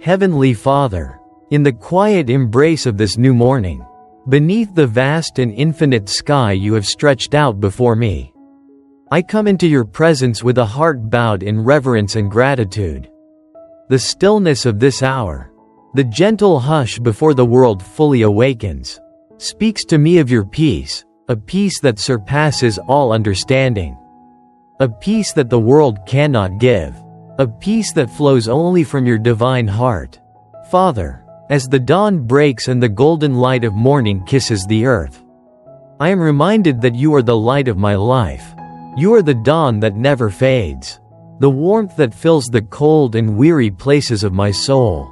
Heavenly Father, in the quiet embrace of this new morning, beneath the vast and infinite sky you have stretched out before me, I come into your presence with a heart bowed in reverence and gratitude. The stillness of this hour, the gentle hush before the world fully awakens, speaks to me of your peace, a peace that surpasses all understanding. A peace that the world cannot give. A peace that flows only from your divine heart. Father, as the dawn breaks and the golden light of morning kisses the earth, I am reminded that you are the light of my life. You are the dawn that never fades, the warmth that fills the cold and weary places of my soul,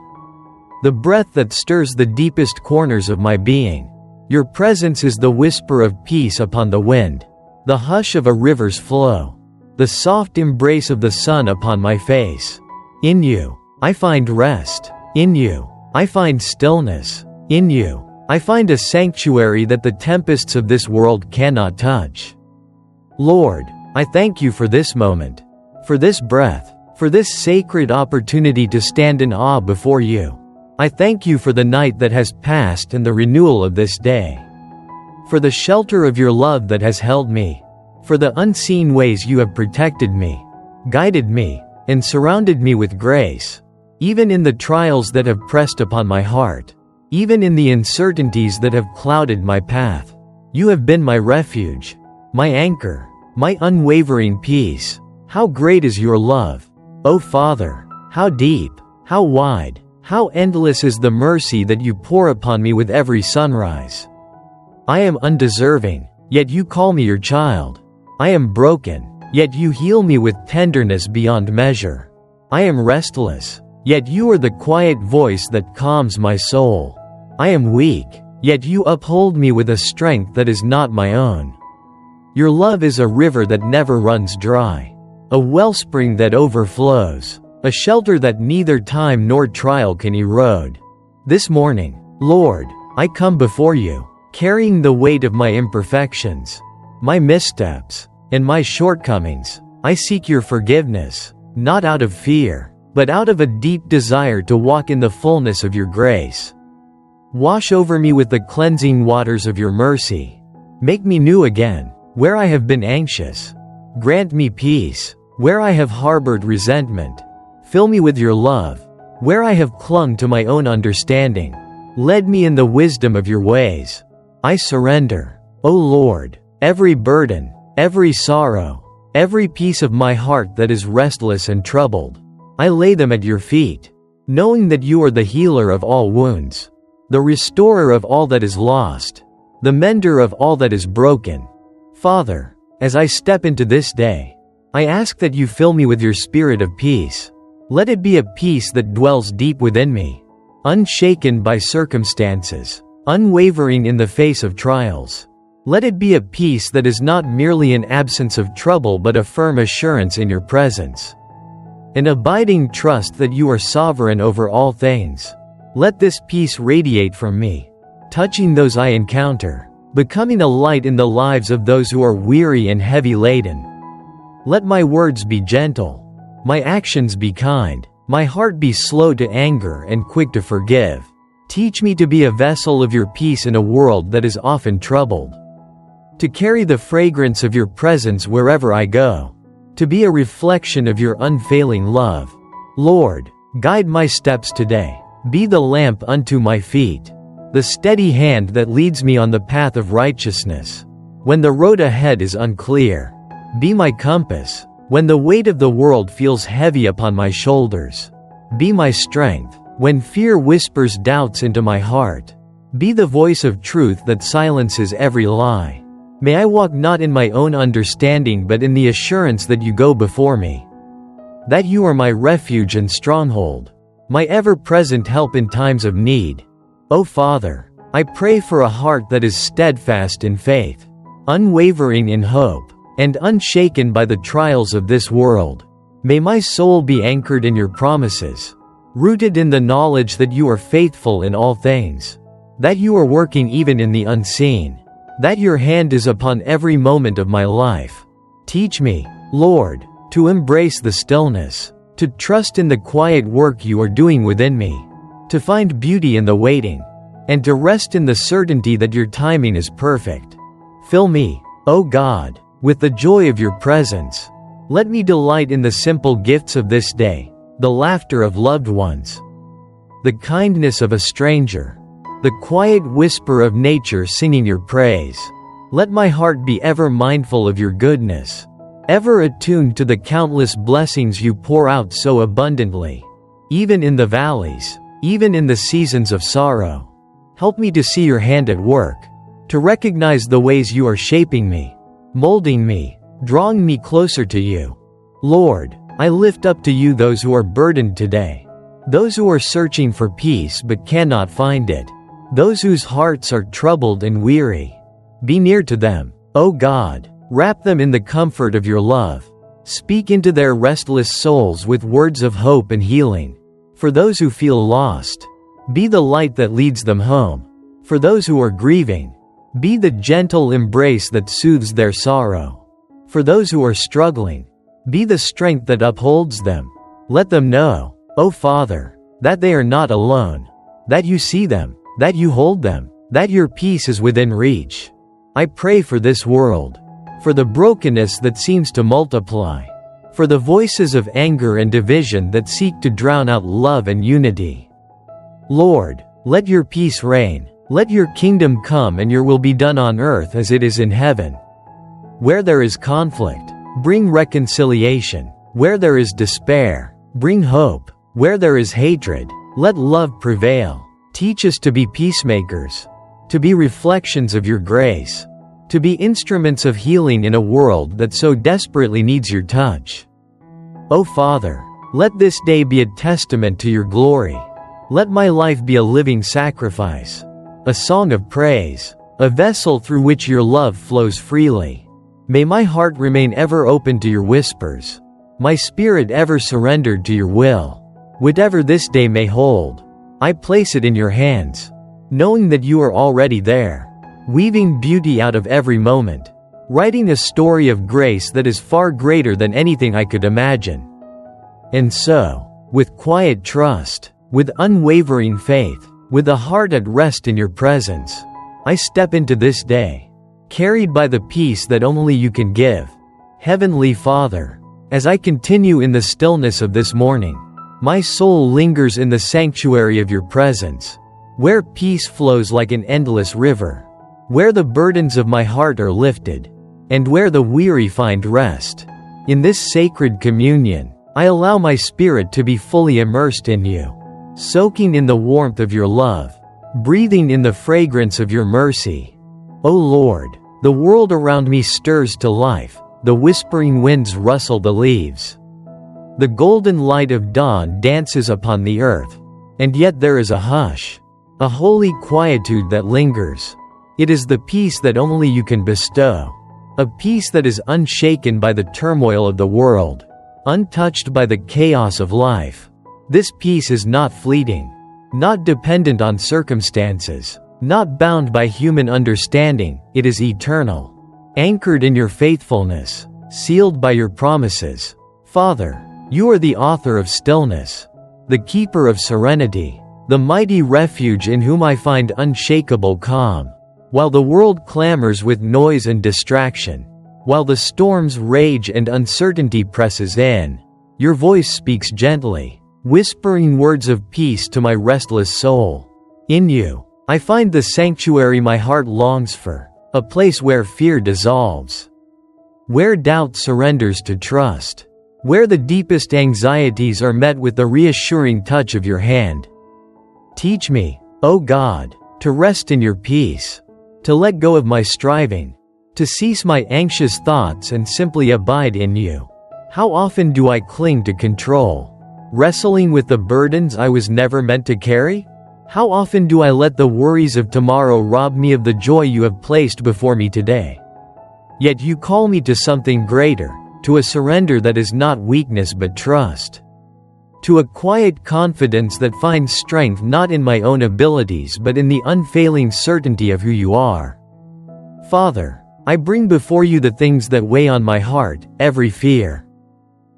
the breath that stirs the deepest corners of my being. Your presence is the whisper of peace upon the wind, the hush of a river's flow, the soft embrace of the sun upon my face. In you, I find rest. In you, I find stillness. In you, I find a sanctuary that the tempests of this world cannot touch. Lord, I thank you for this moment, for this breath, for this sacred opportunity to stand in awe before you. I thank you for the night that has passed and the renewal of this day, for the shelter of your love that has held me, for the unseen ways you have protected me, guided me, and surrounded me with grace, even in the trials that have pressed upon my heart, even in the uncertainties that have clouded my path. You have been my refuge, my anchor, my unwavering peace. How great is your love, O Father! How deep, how wide, how endless is the mercy that you pour upon me with every sunrise. I am undeserving, yet you call me your child. I am broken, yet you heal me with tenderness beyond measure. I am restless, yet you are the quiet voice that calms my soul. I am weak, yet you uphold me with a strength that is not my own. Your love is a river that never runs dry, a wellspring that overflows, a shelter that neither time nor trial can erode. This morning, Lord, I come before you, carrying the weight of my imperfections, my missteps, and my shortcomings. I seek your forgiveness, not out of fear, but out of a deep desire to walk in the fullness of your grace. Wash over me with the cleansing waters of your mercy. Make me new again, where I have been anxious. Grant me peace, where I have harbored resentment. Fill me with your love, where I have clung to my own understanding. Lead me in the wisdom of your ways. I surrender, O Lord, every burden, every sorrow, every piece of my heart that is restless and troubled. I lay them at your feet, knowing that you are the healer of all wounds, the restorer of all that is lost, the mender of all that is broken. Father, as I step into this day, I ask that you fill me with your spirit of peace. Let it be a peace that dwells deep within me, unshaken by circumstances, unwavering in the face of trials. Let it be a peace that is not merely an absence of trouble but a firm assurance in your presence, an abiding trust that you are sovereign over all things. Let this peace radiate from me, touching those I encounter, becoming a light in the lives of those who are weary and heavy laden. Let my words be gentle, my actions be kind, my heart be slow to anger and quick to forgive. Teach me to be a vessel of your peace in a world that is often troubled, to carry the fragrance of your presence wherever I go, to be a reflection of your unfailing love. Lord, guide my steps today. Be the lamp unto my feet, the steady hand that leads me on the path of righteousness. When the road ahead is unclear, be my compass. When the weight of the world feels heavy upon my shoulders, be my strength. When fear whispers doubts into my heart, be the voice of truth that silences every lie. May I walk not in my own understanding but in the assurance that you go before me, that you are my refuge and stronghold, my ever-present help in times of need. O Father, I pray for a heart that is steadfast in faith, unwavering in hope, and unshaken by the trials of this world. May my soul be anchored in your promises, rooted in the knowledge that you are faithful in all things, that you are working even in the unseen, that your hand is upon every moment of my life. Teach me, Lord, to embrace the stillness, to to trust in the quiet work you are doing within me, to find beauty in the waiting, and to rest in the certainty that your timing is perfect. Fill me, O God, with the joy of your presence. Let me delight in the simple gifts of this day, the laughter of loved ones, the kindness of a stranger, the quiet whisper of nature singing your praise. Let my heart be ever mindful of your goodness, ever attuned to the countless blessings you pour out so abundantly. Even in the valleys, even in the seasons of sorrow, help me to see your hand at work, to recognize the ways you are shaping me, molding me, drawing me closer to you. Lord, I lift up to you those who are burdened today, those who are searching for peace but cannot find it, those whose hearts are troubled and weary. Be near to them, O God. Wrap them in the comfort of your love. Speak into their restless souls with words of hope and healing. For those who feel lost, be the light that leads them home. For those who are grieving, be the gentle embrace that soothes their sorrow. For those who are struggling, be the strength that upholds them. Let them know, O Father, that they are not alone, that you see them, that you hold them, that your peace is within reach. I pray for this world, for the brokenness that seems to multiply, for the voices of anger and division that seek to drown out love and unity. Lord, let your peace reign, let your kingdom come and your will be done on earth as it is in heaven. Where there is conflict, bring reconciliation. Where there is despair, bring hope. Where there is hatred, let love prevail. Teach us to be peacemakers, to be reflections of your grace, to be instruments of healing in a world that so desperately needs your touch. O Father, let this day be a testament to your glory. Let my life be a living sacrifice, a song of praise, a vessel through which your love flows freely. May my heart remain ever open to your whispers, my spirit ever surrendered to your will. Whatever this day may hold, I place it in your hands, knowing that you are already there, weaving beauty out of every moment, writing a story of grace that is far greater than anything I could imagine. And so, with quiet trust, with unwavering faith, with a heart at rest in your presence, I step into this day, carried by the peace that only you can give. Heavenly Father, as I continue in the stillness of this morning, my soul lingers in the sanctuary of your presence, where peace flows like an endless river, where the burdens of my heart are lifted, and where the weary find rest. In this sacred communion, I allow my spirit to be fully immersed in you, soaking in the warmth of your love, breathing in the fragrance of your mercy. O Lord, the world around me stirs to life, the whispering winds rustle the leaves. The golden light of dawn dances upon the earth, and yet there is a hush, a holy quietude that lingers. It is the peace that only you can bestow, a peace that is unshaken by the turmoil of the world, untouched by the chaos of life. This peace is not fleeting, not dependent on circumstances, not bound by human understanding. It is eternal, anchored in your faithfulness, sealed by your promises. Father, you are the author of stillness, the keeper of serenity, the mighty refuge in whom I find unshakable calm. While the world clamors with noise and distraction, while the storms rage and uncertainty presses in, your voice speaks gently, whispering words of peace to my restless soul. In you, I find the sanctuary my heart longs for, a place where fear dissolves, where doubt surrenders to trust, where the deepest anxieties are met with the reassuring touch of your hand. Teach me, O God, to rest in your peace, to let go of my striving, to cease my anxious thoughts and simply abide in you. How often do I cling to control, wrestling with the burdens I was never meant to carry? How often do I let the worries of tomorrow rob me of the joy you have placed before me today? Yet you call me to something greater, to a surrender that is not weakness but trust, to a quiet confidence that finds strength not in my own abilities but in the unfailing certainty of who you are. Father, I bring before you the things that weigh on my heart, every fear,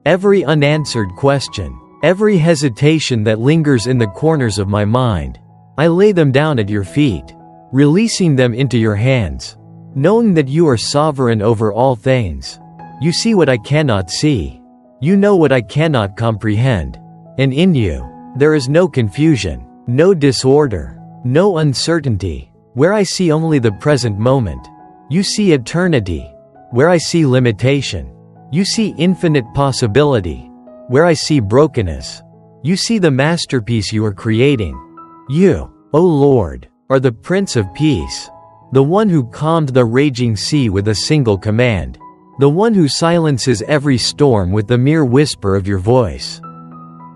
every unanswered question, every hesitation that lingers in the corners of my mind. I lay them down at your feet, releasing them into your hands, knowing that you are sovereign over all things. You see what I cannot see. You know what I cannot comprehend. And in you, there is no confusion, no disorder, no uncertainty. Where I see only the present moment, you see eternity. Where I see limitation, you see infinite possibility. Where I see brokenness, you see the masterpiece you are creating. You, O Lord, are the Prince of Peace, the one who calmed the raging sea with a single command, the one who silences every storm with the mere whisper of your voice.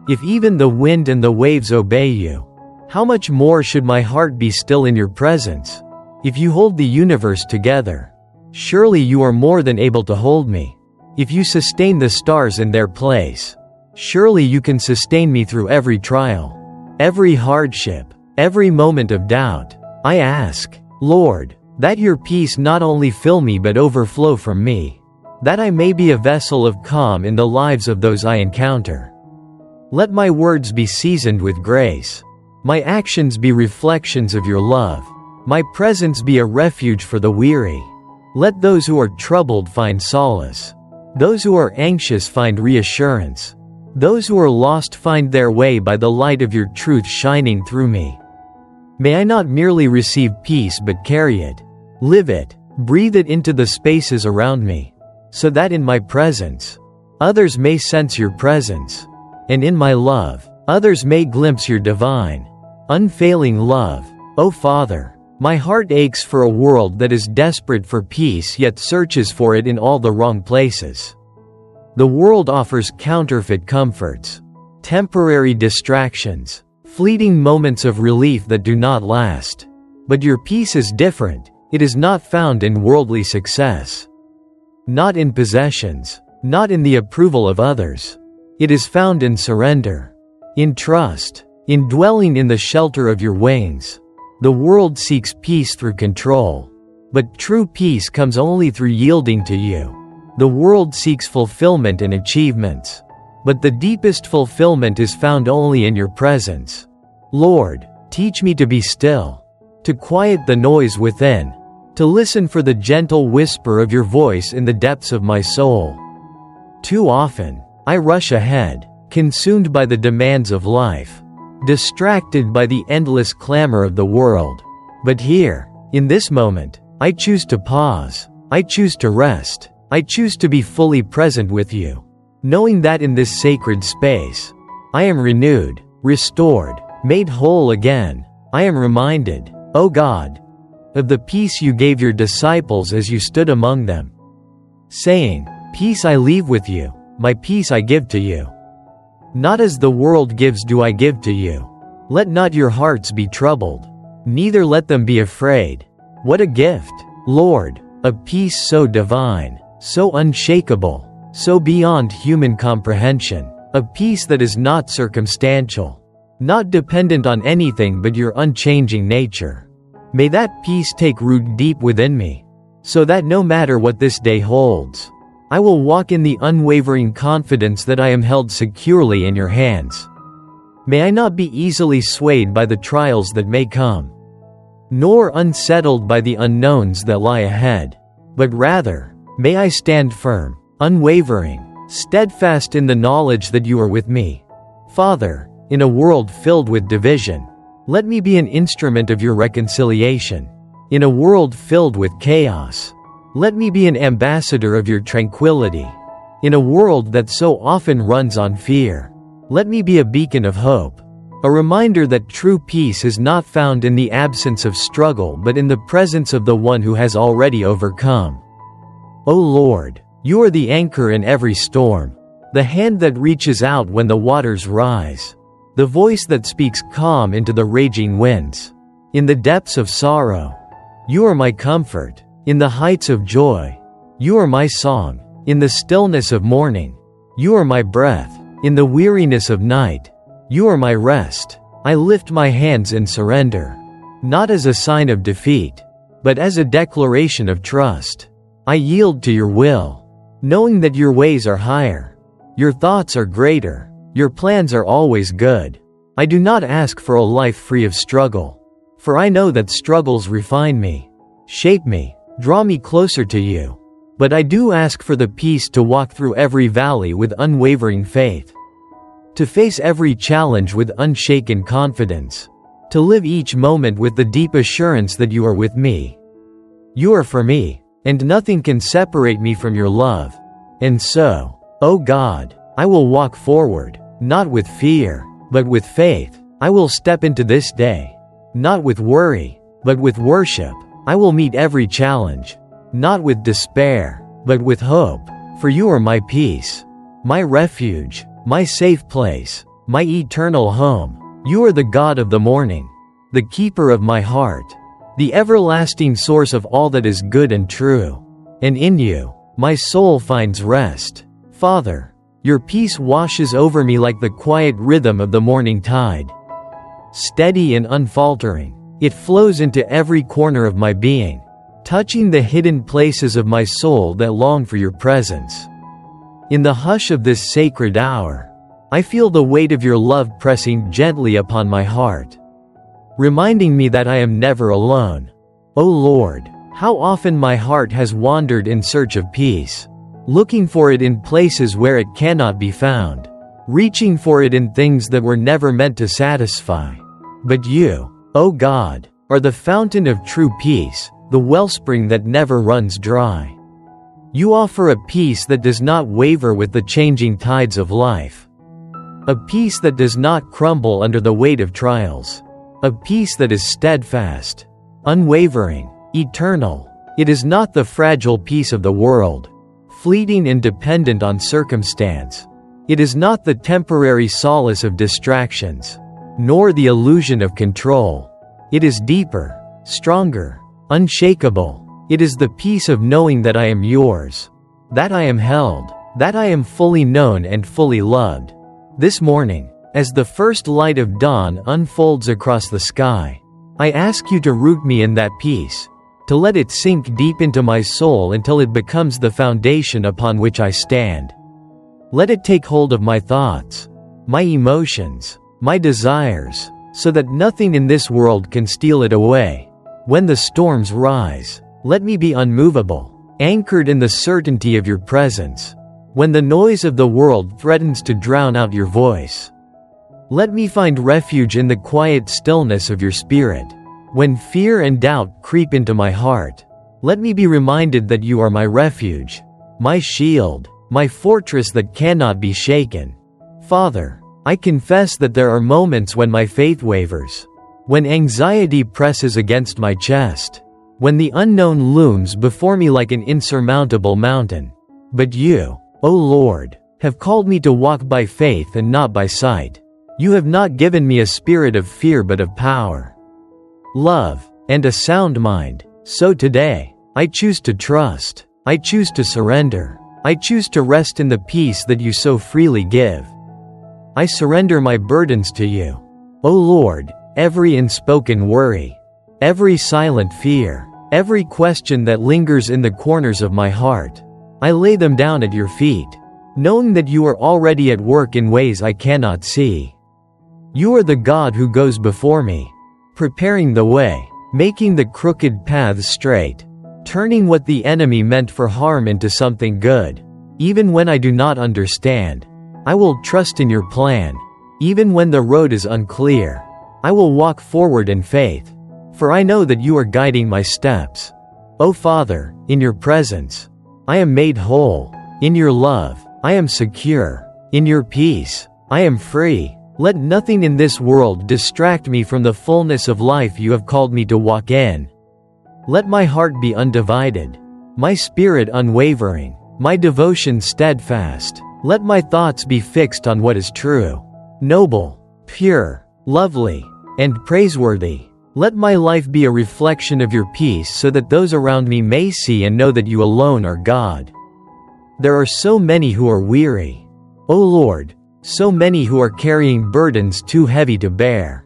If even the wind and the waves obey you, how much more should my heart be still in your presence? If you hold the universe together, surely you are more than able to hold me. If you sustain the stars in their place, surely you can sustain me through every trial, every hardship, every moment of doubt. I ask, Lord, that your peace not only fill me but overflow from me, that I may be a vessel of calm in the lives of those I encounter. Let my words be seasoned with grace, my actions be reflections of your love, my presence be a refuge for the weary. Let those who are troubled find solace, those who are anxious find reassurance, those who are lost find their way by the light of your truth shining through me. May I not merely receive peace but carry it, live it, breathe it into the spaces around me, so that in my presence, others may sense your presence, and in my love, others may glimpse your divine, unfailing love. O Father, my heart aches for a world that is desperate for peace yet searches for it in all the wrong places. The world offers counterfeit comforts, temporary distractions, fleeting moments of relief that do not last. But your peace is different. It is not found in worldly success, not in possessions, not in the approval of others. It is found in surrender, in trust, in dwelling in the shelter of your wings. The world seeks peace through control, but true peace comes only through yielding to you. The world seeks fulfillment in achievements, but the deepest fulfillment is found only in your presence. Lord, teach me to be still, to quiet the noise within, to listen for the gentle whisper of your voice in the depths of my soul. Too often, I rush ahead, consumed by the demands of life, distracted by the endless clamor of the world. But here, in this moment, I choose to pause, I choose to rest, I choose to be fully present with you, knowing that in this sacred space, I am renewed, restored, made whole again. I am reminded, O God, of the peace you gave your disciples as you stood among them, saying, "Peace I leave with you, my peace I give to you. Not as the world gives do I give to you. Let not your hearts be troubled, neither let them be afraid." What a gift, Lord, a peace so divine, so unshakable, so beyond human comprehension, a peace that is not circumstantial, not dependent on anything but your unchanging nature. May that peace take root deep within me, so that no matter what this day holds, I will walk in the unwavering confidence that I am held securely in your hands. May I not be easily swayed by the trials that may come, nor unsettled by the unknowns that lie ahead, but rather, may I stand firm, unwavering, steadfast in the knowledge that you are with me. Father, in a world filled with division, let me be an instrument of your reconciliation. In a world filled with chaos, let me be an ambassador of your tranquility. In a world that so often runs on fear, let me be a beacon of hope, a reminder that true peace is not found in the absence of struggle but in the presence of the one who has already overcome. O Lord, you are the anchor in every storm, the hand that reaches out when the waters rise, the voice that speaks calm into the raging winds. In the depths of sorrow, you are my comfort. In the heights of joy, you are my song. In the stillness of morning, you are my breath. In the weariness of night, you are my rest. I lift my hands in surrender, not as a sign of defeat, but as a declaration of trust. I yield to your will, knowing that your ways are higher, Your thoughts are greater. Your plans are always good. I do not ask for a life free of struggle, for I know that struggles refine me, shape me, draw me closer to you. But I do ask for the peace to walk through every valley with unwavering faith, to face every challenge with unshaken confidence, to live each moment with the deep assurance that you are with me. You are for me, and nothing can separate me from your love. And so, O God, I will walk forward, not with fear, but with faith. I will step into this day, not with worry, but with worship. I will meet every challenge, not with despair, but with hope. For you are my peace, my refuge, my safe place, my eternal home. You are the God of the morning, the keeper of my heart, the everlasting source of all that is good and true. And in you, my soul finds rest. Father, your peace washes over me like the quiet rhythm of the morning tide. Steady and unfaltering, it flows into every corner of my being, touching the hidden places of my soul that long for your presence. In the hush of this sacred hour, I feel the weight of your love pressing gently upon my heart, reminding me that I am never alone. O Lord, how often my heart has wandered in search of peace, looking for it in places where it cannot be found, reaching for it in things that were never meant to satisfy. But you, O God, are the fountain of true peace, the wellspring that never runs dry. You offer a peace that does not waver with the changing tides of life, a peace that does not crumble under the weight of trials, a peace that is steadfast, unwavering, eternal. It is not the fragile peace of the world, fleeting and dependent on circumstance. It is not the temporary solace of distractions, nor the illusion of control. It is deeper, stronger, unshakable. It is the peace of knowing that I am yours, that I am held, that I am fully known and fully loved. This morning, as the first light of dawn unfolds across the sky, I ask you to root me in that peace, to let it sink deep into my soul until it becomes the foundation upon which I stand. Let it take hold of my thoughts, my emotions, my desires, so that nothing in this world can steal it away. When the storms rise, let me be unmovable, anchored in the certainty of your presence. When the noise of the world threatens to drown out your voice, let me find refuge in the quiet stillness of your spirit. When fear and doubt creep into my heart, let me be reminded that you are my refuge, my shield, my fortress that cannot be shaken. Father, I confess that there are moments when my faith wavers, when anxiety presses against my chest, when the unknown looms before me like an insurmountable mountain. But you, O Lord, have called me to walk by faith and not by sight. You have not given me a spirit of fear but of power, love, and a sound mind. So today, I choose to trust. I choose to surrender. I choose to rest in the peace that you so freely give. I surrender my burdens to you. O Lord, every unspoken worry, every silent fear, every question that lingers in the corners of my heart, I lay them down at your feet, knowing that you are already at work in ways I cannot see. You are the God who goes before me, preparing the way, making the crooked paths straight, turning what the enemy meant for harm into something good. Even when I do not understand, I will trust in your plan. Even when the road is unclear, I will walk forward in faith, for I know that you are guiding my steps. O Father, in your presence, I am made whole. In your love, I am secure. In your peace, I am free. Let nothing in this world distract me from the fullness of life you have called me to walk in. Let my heart be undivided, my spirit unwavering, my devotion steadfast. Let my thoughts be fixed on what is true, noble, pure, lovely, and praiseworthy. Let my life be a reflection of your peace so that those around me may see and know that you alone are God. There are so many who are weary, O Lord, so many who are carrying burdens too heavy to bear,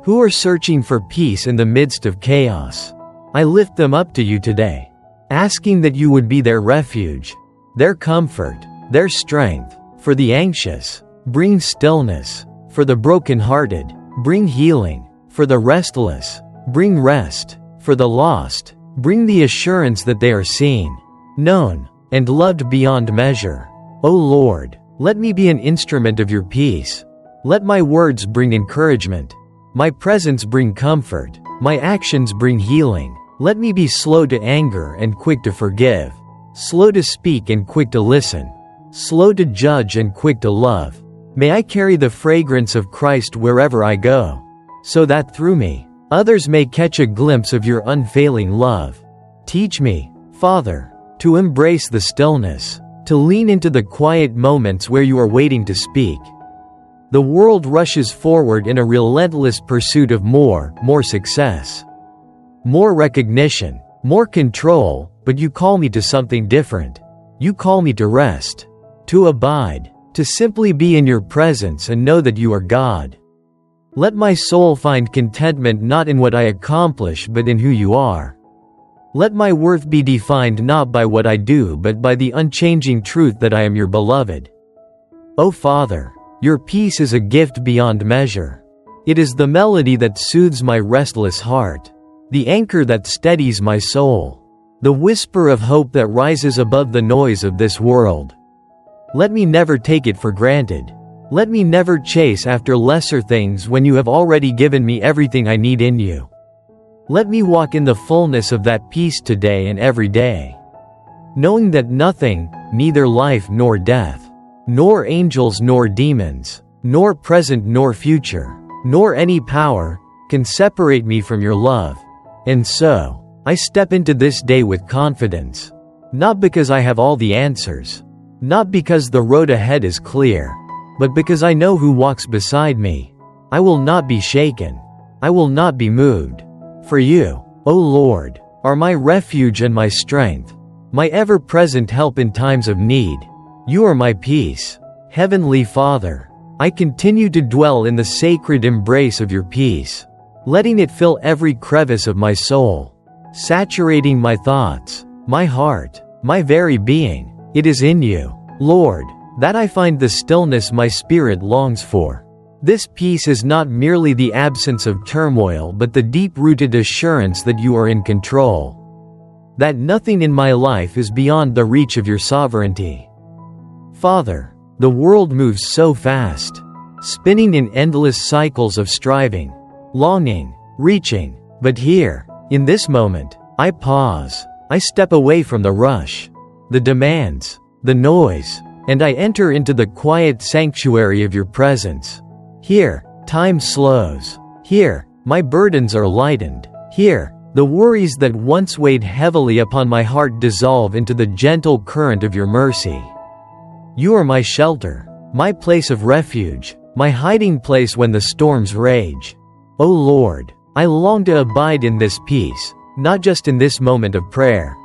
who are searching for peace in the midst of chaos. I lift them up to you today, asking that you would be their refuge, their comfort, their strength. For the anxious, bring stillness. For the brokenhearted, bring healing. For the restless, bring rest. For the lost, bring the assurance that they are seen, known, and loved beyond measure. O Lord, let me be an instrument of your peace. Let my words bring encouragement. My presence bring comfort. My actions bring healing. Let me be slow to anger and quick to forgive. Slow to speak and quick to listen. Slow to judge and quick to love. May I carry the fragrance of Christ wherever I go, so that through me, others may catch a glimpse of your unfailing love. Teach me, Father, to embrace the stillness, to lean into the quiet moments where you are waiting to speak. The world rushes forward in a relentless pursuit of more success, more recognition, more control, but you call me to something different. You call me to rest, to abide, to simply be in your presence and know that you are God. Let my soul find contentment not in what I accomplish but in who you are. Let my worth be defined not by what I do but by the unchanging truth that I am your beloved. O Father, your peace is a gift beyond measure. It is the melody that soothes my restless heart, the anchor that steadies my soul, the whisper of hope that rises above the noise of this world. Let me never take it for granted. Let me never chase after lesser things when you have already given me everything I need in you. Let me walk in the fullness of that peace today and every day, knowing that nothing, neither life nor death, nor angels nor demons, nor present nor future, nor any power, can separate me from your love. And so, I step into this day with confidence, not because I have all the answers, not because the road ahead is clear, but because I know who walks beside me. I will not be shaken. I will not be moved. For you, O Lord, are my refuge and my strength, my ever-present help in times of need. You are my peace. Heavenly Father, I continue to dwell in the sacred embrace of your peace, letting it fill every crevice of my soul, saturating my thoughts, my heart, my very being. It is in you, Lord, that I find the stillness my spirit longs for. This peace is not merely the absence of turmoil but the deep-rooted assurance that you are in control, that nothing in my life is beyond the reach of your sovereignty. Father, the world moves so fast, spinning in endless cycles of striving, longing, reaching, but here, in this moment, I pause, I step away from the rush, the demands, the noise, and I enter into the quiet sanctuary of your presence. Here, time slows. Here, my burdens are lightened. Here, the worries that once weighed heavily upon my heart dissolve into the gentle current of your mercy. You are my shelter, my place of refuge, my hiding place when the storms rage. O Lord, I long to abide in this peace, not just in this moment of prayer,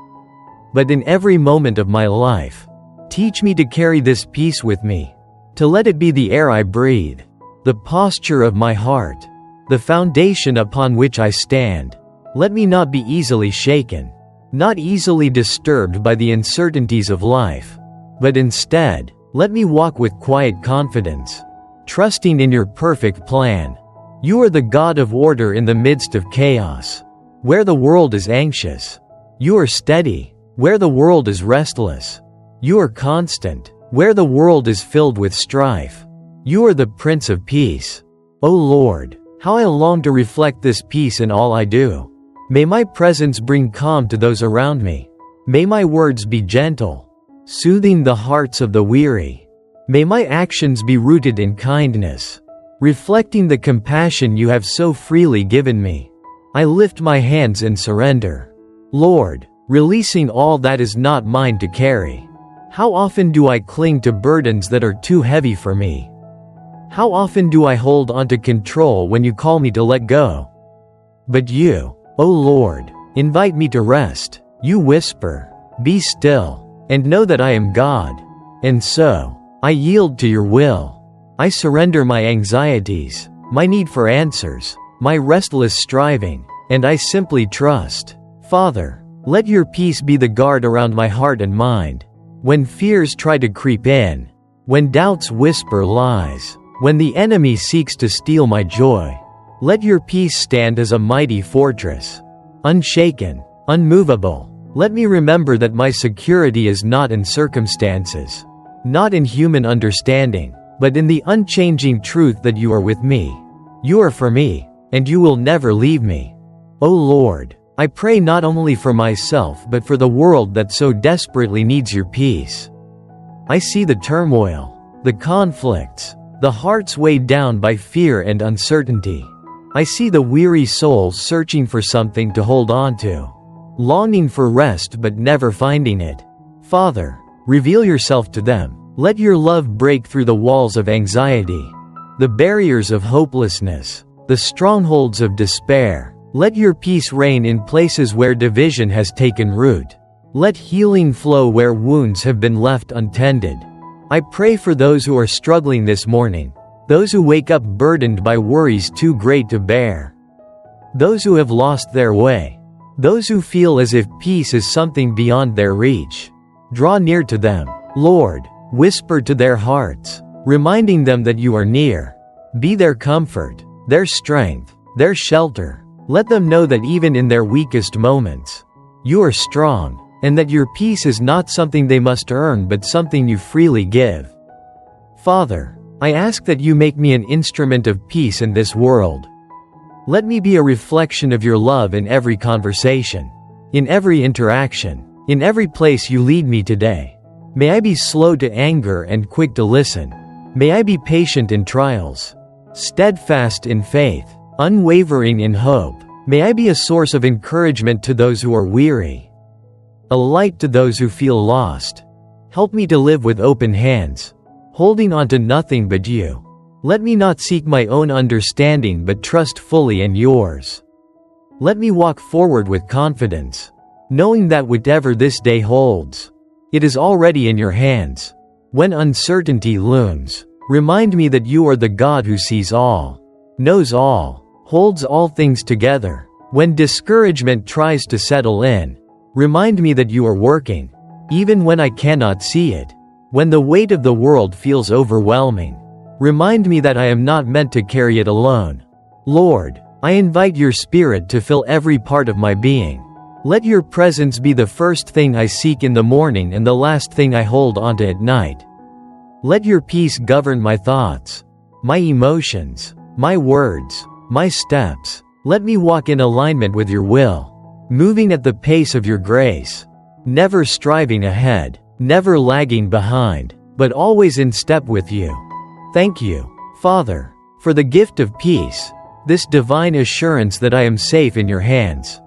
but in every moment of my life. Teach me to carry this peace with me, to let it be the air I breathe, the posture of my heart, the foundation upon which I stand. Let me not be easily shaken, not easily disturbed by the uncertainties of life, but instead, let me walk with quiet confidence, trusting in your perfect plan. You are the God of order in the midst of chaos. Where the world is anxious, you are steady. Where the world is restless, you are constant. Where the world is filled with strife, you are the Prince of Peace. O Lord, how I long to reflect this peace in all I do. May my presence bring calm to those around me. May my words be gentle, soothing the hearts of the weary. May my actions be rooted in kindness, reflecting the compassion you have so freely given me. I lift my hands in surrender, Lord, releasing all that is not mine to carry. How often do I cling to burdens that are too heavy for me? How often do I hold onto control when you call me to let go? But you, O Lord, invite me to rest. You whisper, "Be still, and know that I am God." And so, I yield to your will. I surrender my anxieties, my need for answers, my restless striving, and I simply trust. Father, let your peace be the guard around my heart and mind. When fears try to creep in, When doubts whisper lies, when the enemy seeks to steal my joy, let your peace stand as a mighty fortress, unshaken, unmovable. Let me remember that my security is not in circumstances, not in human understanding, but in the unchanging truth that you are with me. You are for me, and you will never leave me. O Lord, I pray not only for myself but for the world that so desperately needs your peace. I see the turmoil, the conflicts, the hearts weighed down by fear and uncertainty. I see the weary souls searching for something to hold on to, longing for rest but never finding it. Father, reveal yourself to them. Let your love break through the walls of anxiety, the barriers of hopelessness, the strongholds of despair. Let your peace reign in places where division has taken root. Let healing flow where wounds have been left untended. I pray for those who are struggling this morning, those who wake up burdened by worries too great to bear, those who have lost their way, those who feel as if peace is something beyond their reach. Draw near to them, Lord. Whisper to their hearts, reminding them that you are near. Be their comfort, their strength, their shelter. Let them know that even in their weakest moments, you are strong, and that your peace is not something they must earn but something you freely give. Father, I ask that you make me an instrument of peace in this world. Let me be a reflection of your love in every conversation, in every interaction, in every place you lead me today. May I be slow to anger and quick to listen. May I be patient in trials, steadfast in faith, unwavering in hope. May I be a source of encouragement to those who are weary, a light to those who feel lost. Help me to live with open hands, holding on to nothing but you. Let me not seek my own understanding but trust fully in yours. Let me walk forward with confidence, knowing that whatever this day holds, it is already in your hands. When uncertainty looms, remind me that you are the God who sees all, knows all, holds all things together. When discouragement tries to settle in, remind me that you are working, even when I cannot see it. When the weight of the world feels overwhelming, remind me that I am not meant to carry it alone. Lord, I invite your Spirit to fill every part of my being. Let your presence be the first thing I seek in the morning and the last thing I hold onto at night. Let your peace govern my thoughts, my emotions, my words, my steps. Let me walk in alignment with your will, moving at the pace of your grace, never striving ahead, never lagging behind, but always in step with you. Thank you, Father, for the gift of peace, this divine assurance that I am safe in your hands.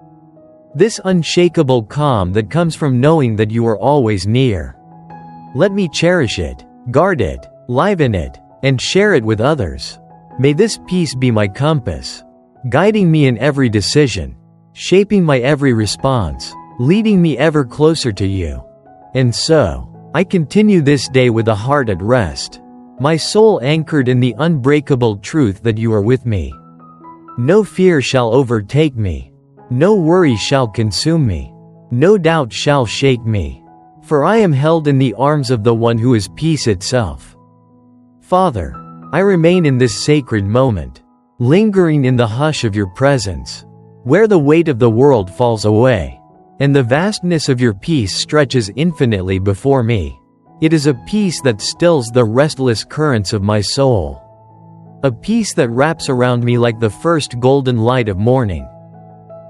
This unshakable calm that comes from knowing that you are always near. Let me cherish it, guard it, liven it, and share it with others. May this peace be my compass, guiding me in every decision, shaping my every response, leading me ever closer to you. And so, I continue this day with a heart at rest, my soul anchored in the unbreakable truth that you are with me. No fear shall overtake me. No worry shall consume me. No doubt shall shake me. For I am held in the arms of the one who is peace itself. Father, I remain in this sacred moment, lingering in the hush of your presence, where the weight of the world falls away, and the vastness of your peace stretches infinitely before me. It is a peace that stills the restless currents of my soul. A peace that wraps around me like the first golden light of morning.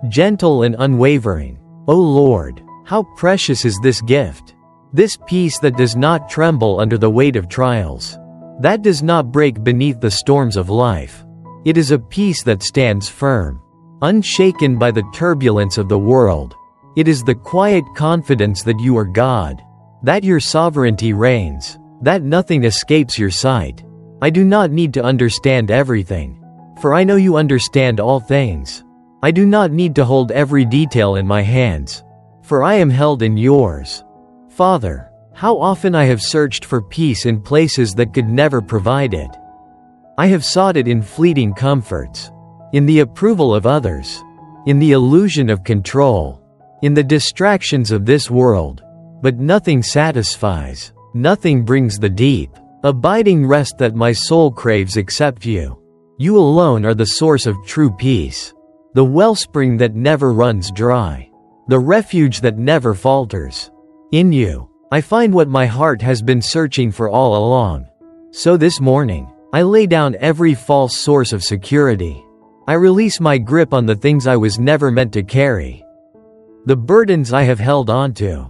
Gentle and unwavering. O Lord, how precious is this gift. This peace that does not tremble under the weight of trials, that does not break beneath the storms of life. It is a peace that stands firm, unshaken by the turbulence of the world. It is the quiet confidence that you are God, that your sovereignty reigns, that nothing escapes your sight. I do not need to understand everything, for I know you understand all things. I do not need to hold every detail in my hands, for I am held in yours. Father, how often I have searched for peace in places that could never provide it. I have sought it in fleeting comforts, in the approval of others, in the illusion of control, in the distractions of this world. But nothing satisfies, nothing brings the deep, abiding rest that my soul craves except you. You alone are the source of true peace, the wellspring that never runs dry, the refuge that never falters. In you, I find what my heart has been searching for all along. So this morning, I lay down every false source of security. I release my grip on the things I was never meant to carry, the burdens I have held onto,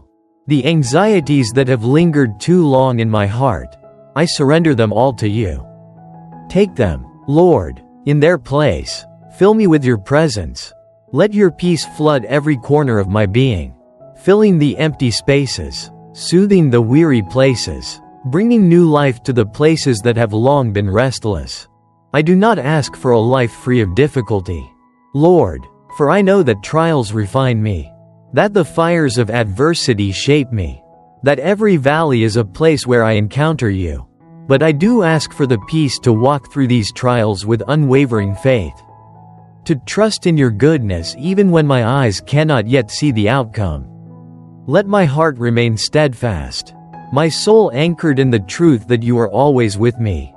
the anxieties that have lingered too long in my heart. I surrender them all to you. Take them, Lord, in their place. Fill me with your presence. Let your peace flood every corner of my being, filling the empty spaces, soothing the weary places, bringing new life to the places that have long been restless. I do not ask for a life free of difficulty, Lord, for I know that trials refine me, that the fires of adversity shape me, that every valley is a place where I encounter you. But I do ask for the peace to walk through these trials with unwavering faith, to trust in your goodness even when my eyes cannot yet see the outcome. Let my heart remain steadfast, my soul anchored in the truth that you are always with me.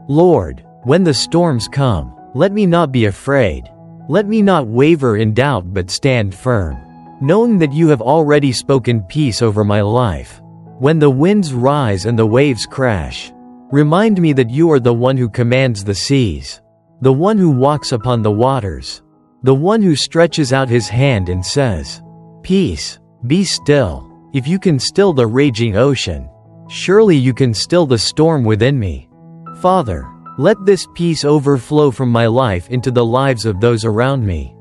Lord, when the storms come, let me not be afraid. Let me not waver in doubt but stand firm, knowing that you have already spoken peace over my life. When the winds rise and the waves crash, remind me that you are the one who commands the seas, the one who walks upon the waters, the one who stretches out his hand and says, "Peace, be still." If you can still the raging ocean, surely you can still the storm within me. Father, let this peace overflow from my life into the lives of those around me.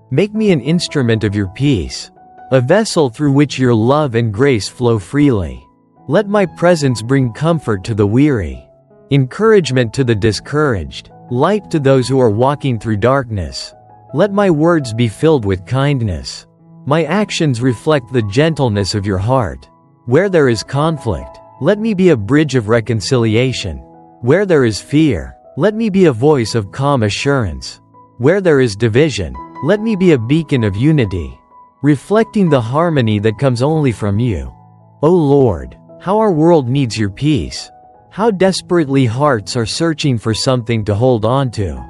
Make me an instrument of your peace, a vessel through which your love and grace flow freely. Let my presence bring comfort to the weary, encouragement to the discouraged, light to those who are walking through darkness. Let my words be filled with kindness, my actions reflect the gentleness of your heart. Where there is conflict, let me be a bridge of reconciliation. Where there is fear, let me be a voice of calm assurance. Where there is division, let me be a beacon of unity, reflecting the harmony that comes only from you. O Lord, how our world needs your peace. How desperately hearts are searching for something to hold on to,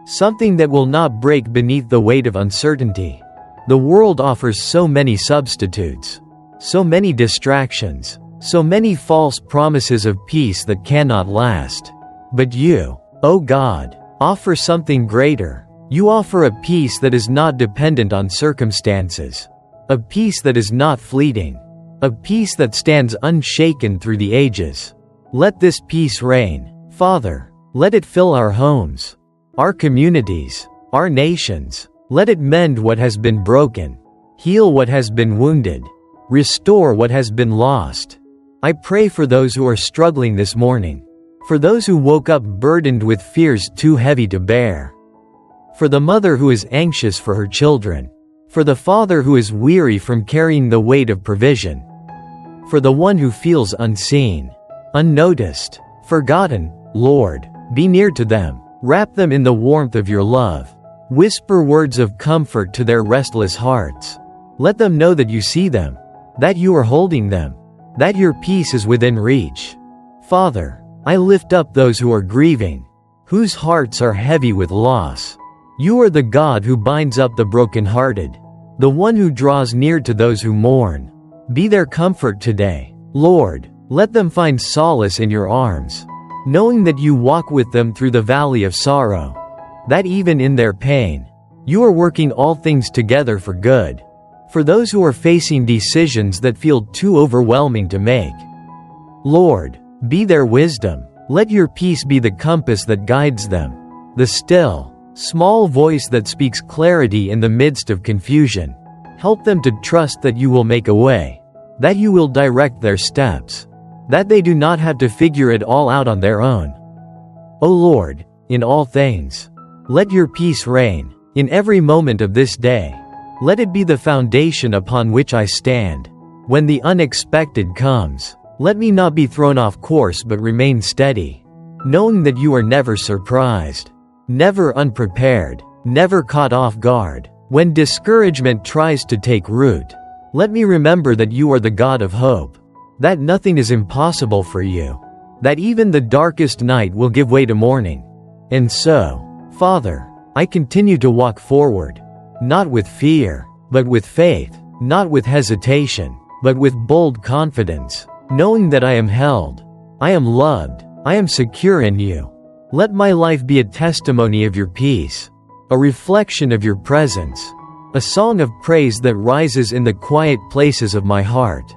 something that will not break beneath the weight of uncertainty. The world offers so many substitutes, so many distractions, so many false promises of peace that cannot last. But you, O God, offer something greater. You offer a peace that is not dependent on circumstances, a peace that is not fleeting, a peace that stands unshaken through the ages. Let this peace reign, Father. Let it fill our homes, our communities, our nations. Let it mend what has been broken, heal what has been wounded, restore what has been lost. I pray for those who are struggling this morning, for those who woke up burdened with fears too heavy to bear, for the mother who is anxious for her children, for the father who is weary from carrying the weight of provision, for the one who feels unseen, unnoticed, forgotten. Lord, be near to them, wrap them in the warmth of your love. Whisper words of comfort to their restless hearts. Let them know that you see them, that you are holding them, that your peace is within reach. Father, I lift up those who are grieving, whose hearts are heavy with loss. You are the God who binds up the brokenhearted, the one who draws near to those who mourn. Be their comfort today. Lord, let them find solace in your arms, knowing that you walk with them through the valley of sorrow, that even in their pain, you are working all things together for good. For those who are facing decisions that feel too overwhelming to make, Lord, be their wisdom. Let your peace be the compass that guides them, the still, small voice that speaks clarity in the midst of confusion. Help them to trust that you will make a way, that you will direct their steps, that they do not have to figure it all out on their own. O Lord, in all things, let your peace reign. In every moment of this day, let it be the foundation upon which I stand. When the unexpected comes, let me not be thrown off course but remain steady, knowing that you are never surprised, never unprepared, never caught off guard. When discouragement tries to take root, let me remember that you are the God of hope, that nothing is impossible for you, that even the darkest night will give way to morning. And so, Father, I continue to walk forward, not with fear, but with faith, not with hesitation, but with bold confidence, knowing that I am held, I am loved, I am secure in you. Let my life be a testimony of your peace, a reflection of your presence, a song of praise that rises in the quiet places of my heart.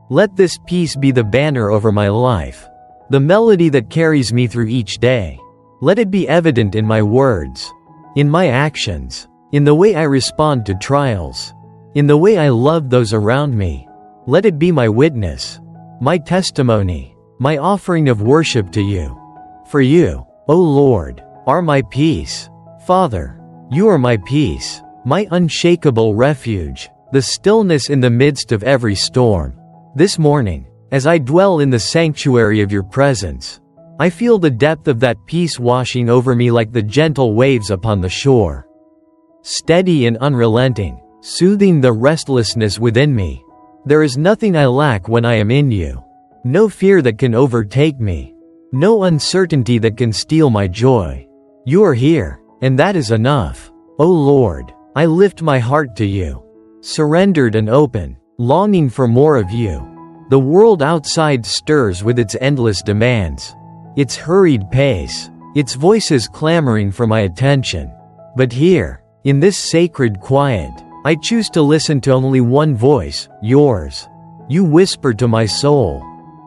Let this peace be the banner over my life, the melody that carries me through each day. Let it be evident in my words, in my actions, in the way I respond to trials, in the way I love those around me. Let it be my witness, my testimony, my offering of worship to you. For you, O Lord, are my peace. Father, you are my peace, my unshakable refuge, the stillness in the midst of every storm. This morning, as I dwell in the sanctuary of your presence, I feel the depth of that peace washing over me like the gentle waves upon the shore. Steady and unrelenting, soothing the restlessness within me. There is nothing I lack when I am in you. No fear that can overtake me. No uncertainty that can steal my joy. You are here, and that is enough. O Lord, I lift my heart to you, surrendered and open, longing for more of you. The world outside stirs with its endless demands, its hurried pace, its voices clamoring for my attention. But here, in this sacred quiet, I choose to listen to only one voice, yours. You whisper to my soul,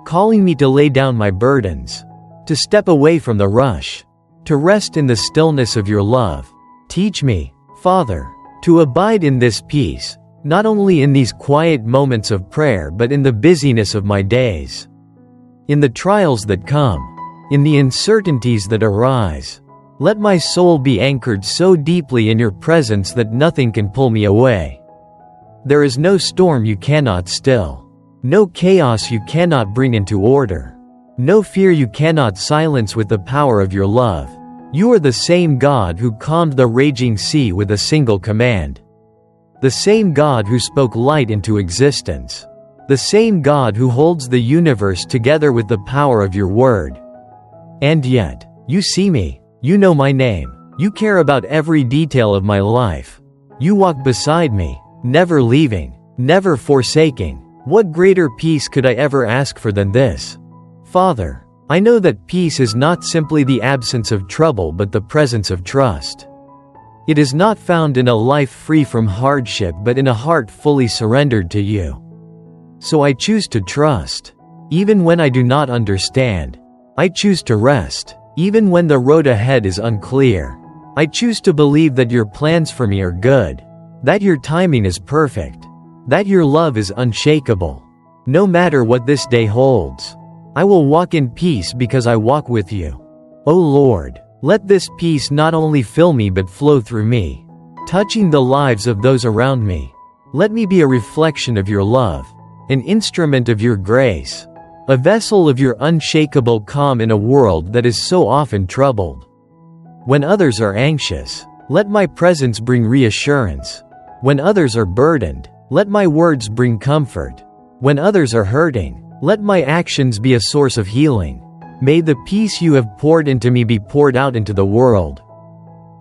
calling me to lay down my burdens, to step away from the rush, to rest in the stillness of your love. Teach me, Father, to abide in this peace, not only in these quiet moments of prayer but in the busyness of my days. In the trials that come, in the uncertainties that arise, let my soul be anchored so deeply in your presence that nothing can pull me away. There is no storm you cannot still, no chaos you cannot bring into order, no fear you cannot silence with the power of your love. You are the same God who calmed the raging sea with a single command. The same God who spoke light into existence. The same God who holds the universe together with the power of your word. And yet, you see me, you know my name, you care about every detail of my life. You walk beside me, never leaving, never forsaking. What greater peace could I ever ask for than this? Father, I know that peace is not simply the absence of trouble but the presence of trust. It is not found in a life free from hardship but in a heart fully surrendered to you. So I choose to trust, even when I do not understand. I choose to rest, even when the road ahead is unclear. I choose to believe that your plans for me are good, that your timing is perfect, that your love is unshakable. No matter what this day holds, I will walk in peace because I walk with you. O Lord, let this peace not only fill me but flow through me, touching the lives of those around me. Let me be a reflection of your love, an instrument of your grace, a vessel of your unshakable calm in a world that is so often troubled. When others are anxious, let my presence bring reassurance. When others are burdened, let my words bring comfort. When others are hurting, let my actions be a source of healing. May the peace you have poured into me be poured out into the world,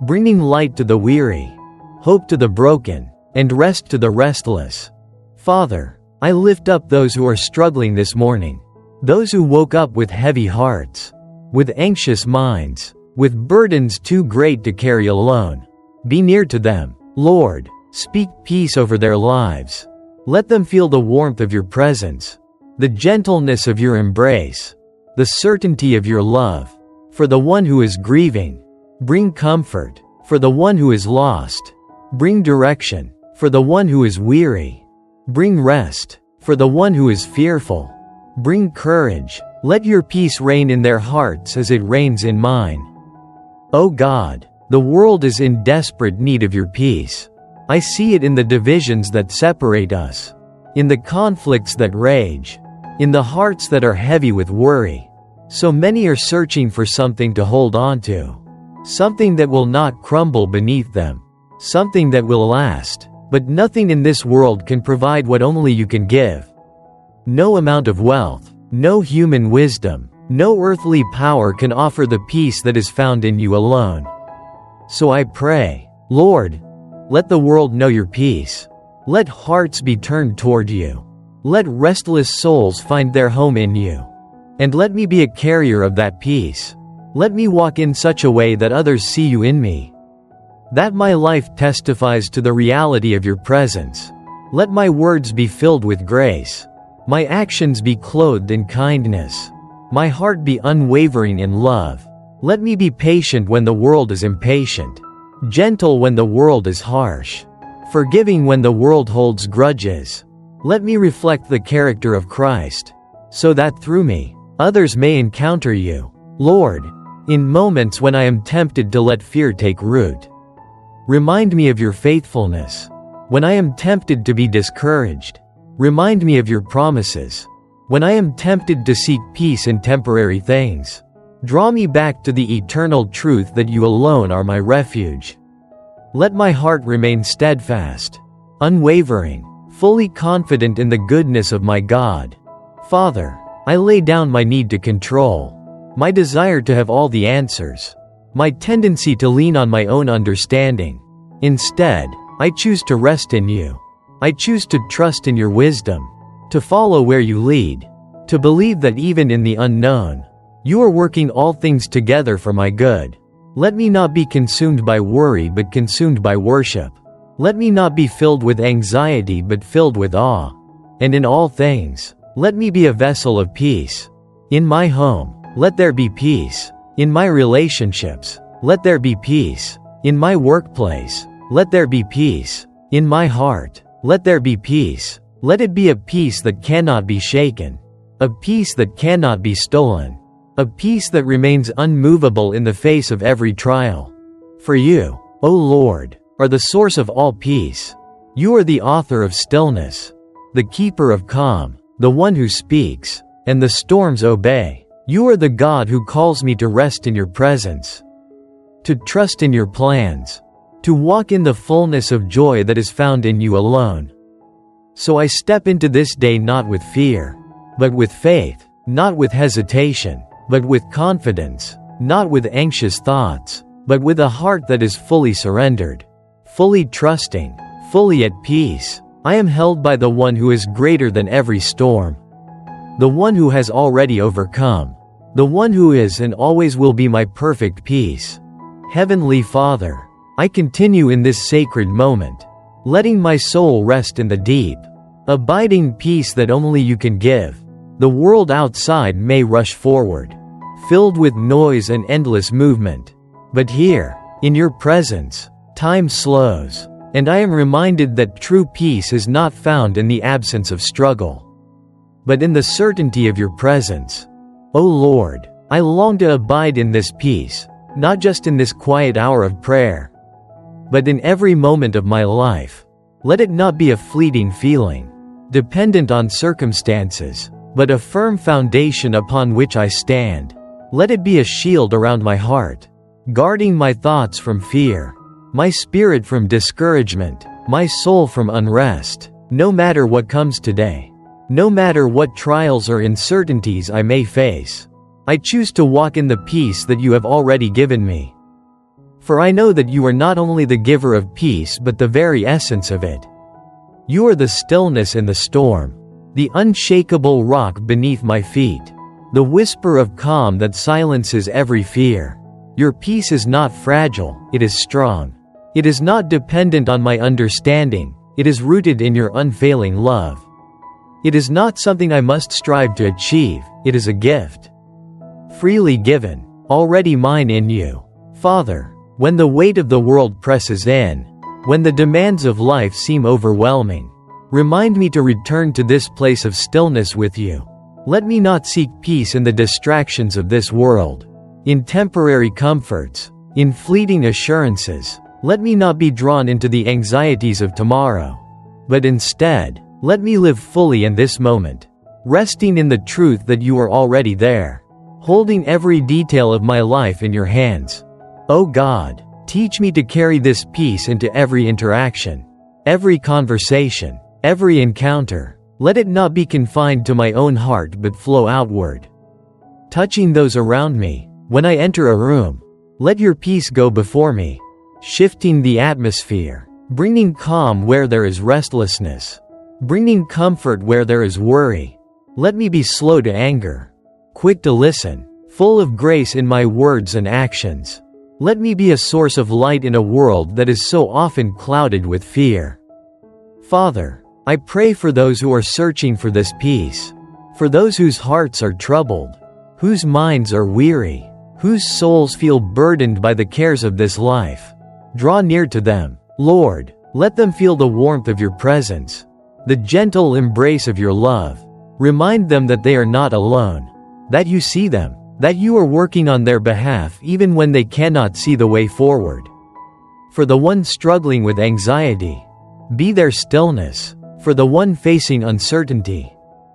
bringing light to the weary, hope to the broken, and rest to the restless. Father, I lift up those who are struggling this morning, those who woke up with heavy hearts, with anxious minds, with burdens too great to carry alone. Be near to them, Lord. Speak peace over their lives. Let them feel the warmth of your presence, the gentleness of your embrace, the certainty of your love. For the one who is grieving, bring comfort. For the one who is lost, bring direction. For the one who is weary, bring rest. For the one who is fearful, bring courage. Let your peace reign in their hearts as it reigns in mine. O God, the world is in desperate need of your peace. I see it in the divisions that separate us, in the conflicts that rage, in the hearts that are heavy with worry. So many are searching for something to hold on to, something that will not crumble beneath them, something that will last. But nothing in this world can provide what only you can give. No amount of wealth, no human wisdom, No earthly power can offer the peace that is found in you alone. So I pray, Lord, let the world know your peace. Let hearts be turned toward you. Let restless souls find their home in you. And let me be a carrier of that peace. Let me walk in such a way that others see you in me. That my life testifies to the reality of your presence. Let my words be filled with grace. My actions be clothed in kindness. My heart be unwavering in love. Let me be patient when the world is impatient. Gentle when the world is harsh. Forgiving when the world holds grudges. Let me reflect the character of Christ, so that through me, others may encounter you, Lord, in moments when I am tempted to let fear take root. Remind me of your faithfulness. When I am tempted to be discouraged, remind me of your promises. When I am tempted to seek peace in temporary things, draw me back to the eternal truth that you alone are my refuge. Let my heart remain steadfast, unwavering, fully confident in the goodness of my God. Father, I lay down my need to control, my desire to have all the answers, my tendency to lean on my own understanding. Instead, I choose to rest in you. I choose to trust in your wisdom, to follow where you lead, to believe that even in the unknown, you are working all things together for my good. Let me not be consumed by worry but consumed by worship. Let me not be filled with anxiety but filled with awe. And in all things, let me be a vessel of peace. In my home, let there be peace. In my relationships, let there be peace. In my workplace, let there be peace. In my heart, let there be peace. Let it be a peace that cannot be shaken, a peace that cannot be stolen, a peace that remains unmovable in the face of every trial. For you, O Lord, are the source of all peace. You are the author of stillness, the keeper of calm, the one who speaks, and the storms obey. You are the God who calls me to rest in your presence, to trust in your plans, to walk in the fullness of joy that is found in you alone. So I step into this day not with fear, but with faith, not with hesitation, but with confidence, not with anxious thoughts, but with a heart that is fully surrendered, fully trusting, fully at peace. I am held by the one who is greater than every storm, the one who has already overcome, the one who is and always will be my perfect peace. Heavenly Father, I continue in this sacred moment, letting my soul rest in the deep, abiding peace that only you can give. The world outside may rush forward, filled with noise and endless movement. But here, in your presence, time slows, and I am reminded that true peace is not found in the absence of struggle, but in the certainty of your presence. O Lord, I long to abide in this peace, not just in this quiet hour of prayer, but in every moment of my life. Let it not be a fleeting feeling, dependent on circumstances, but a firm foundation upon which I stand. Let it be a shield around my heart, guarding my thoughts from fear, my spirit from discouragement, my soul from unrest. No matter what comes today, no matter what trials or uncertainties I may face, I choose to walk in the peace that you have already given me. For I know that you are not only the giver of peace but the very essence of it. You are the stillness in the storm, the unshakable rock beneath my feet, the whisper of calm that silences every fear. Your peace is not fragile, it is strong. It is not dependent on my understanding, it is rooted in your unfailing love. It is not something I must strive to achieve, it is a gift, freely given, already mine in you. Father, when the weight of the world presses in, when the demands of life seem overwhelming, remind me to return to this place of stillness with you. Let me not seek peace in the distractions of this world, in temporary comforts, in fleeting assurances. Let me not be drawn into the anxieties of tomorrow, but instead, let me live fully in this moment, resting in the truth that you are already there, holding every detail of my life in your hands. O God, teach me to carry this peace into every interaction, every conversation, every encounter. Let it not be confined to my own heart but flow outward. touching those around me. When I enter a room, let your peace go before me, shifting the atmosphere, bringing calm where there is restlessness, bringing comfort where there is worry. Let me be slow to anger, quick to listen, full of grace in my words and actions. Let me be a source of light in a world that is so often clouded with fear. Father, I pray for those who are searching for this peace, for those whose hearts are troubled, whose minds are weary, whose souls feel burdened by the cares of this life. Draw near to them, Lord. Let them feel the warmth of your presence, the gentle embrace of your love. Remind them that they are not alone, that you see them, that you are working on their behalf even when they cannot see the way forward. For the one struggling with anxiety, be their stillness. For the one facing uncertainty,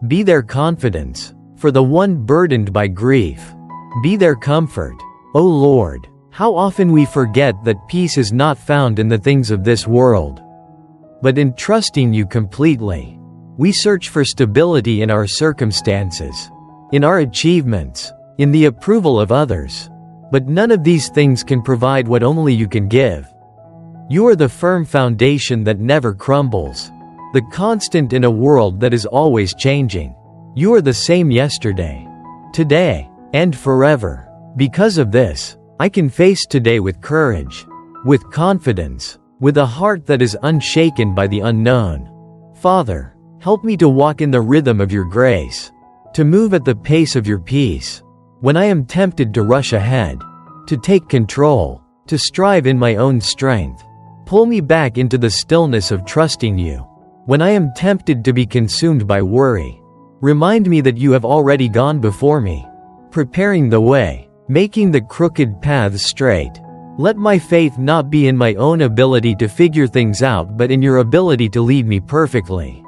be their confidence. For the one burdened by grief, be their comfort. O Lord, how often we forget that peace is not found in the things of this world, but in trusting you completely. We search for stability in our circumstances, in our achievements, in the approval of others. But none of these things can provide what only you can give. You are the firm foundation that never crumbles, the constant in a world that is always changing. You are the same yesterday, today, and forever. Because of this, I can face today with courage, with confidence, with a heart that is unshaken by the unknown. Father, help me to walk in the rhythm of your grace, to move at the pace of your peace. When I am tempted to rush ahead, to take control, to strive in my own strength, pull me back into the stillness of trusting you. When I am tempted to be consumed by worry, remind me that you have already gone before me, preparing the way, making the crooked paths straight. Let my faith not be in my own ability to figure things out but in your ability to lead me perfectly.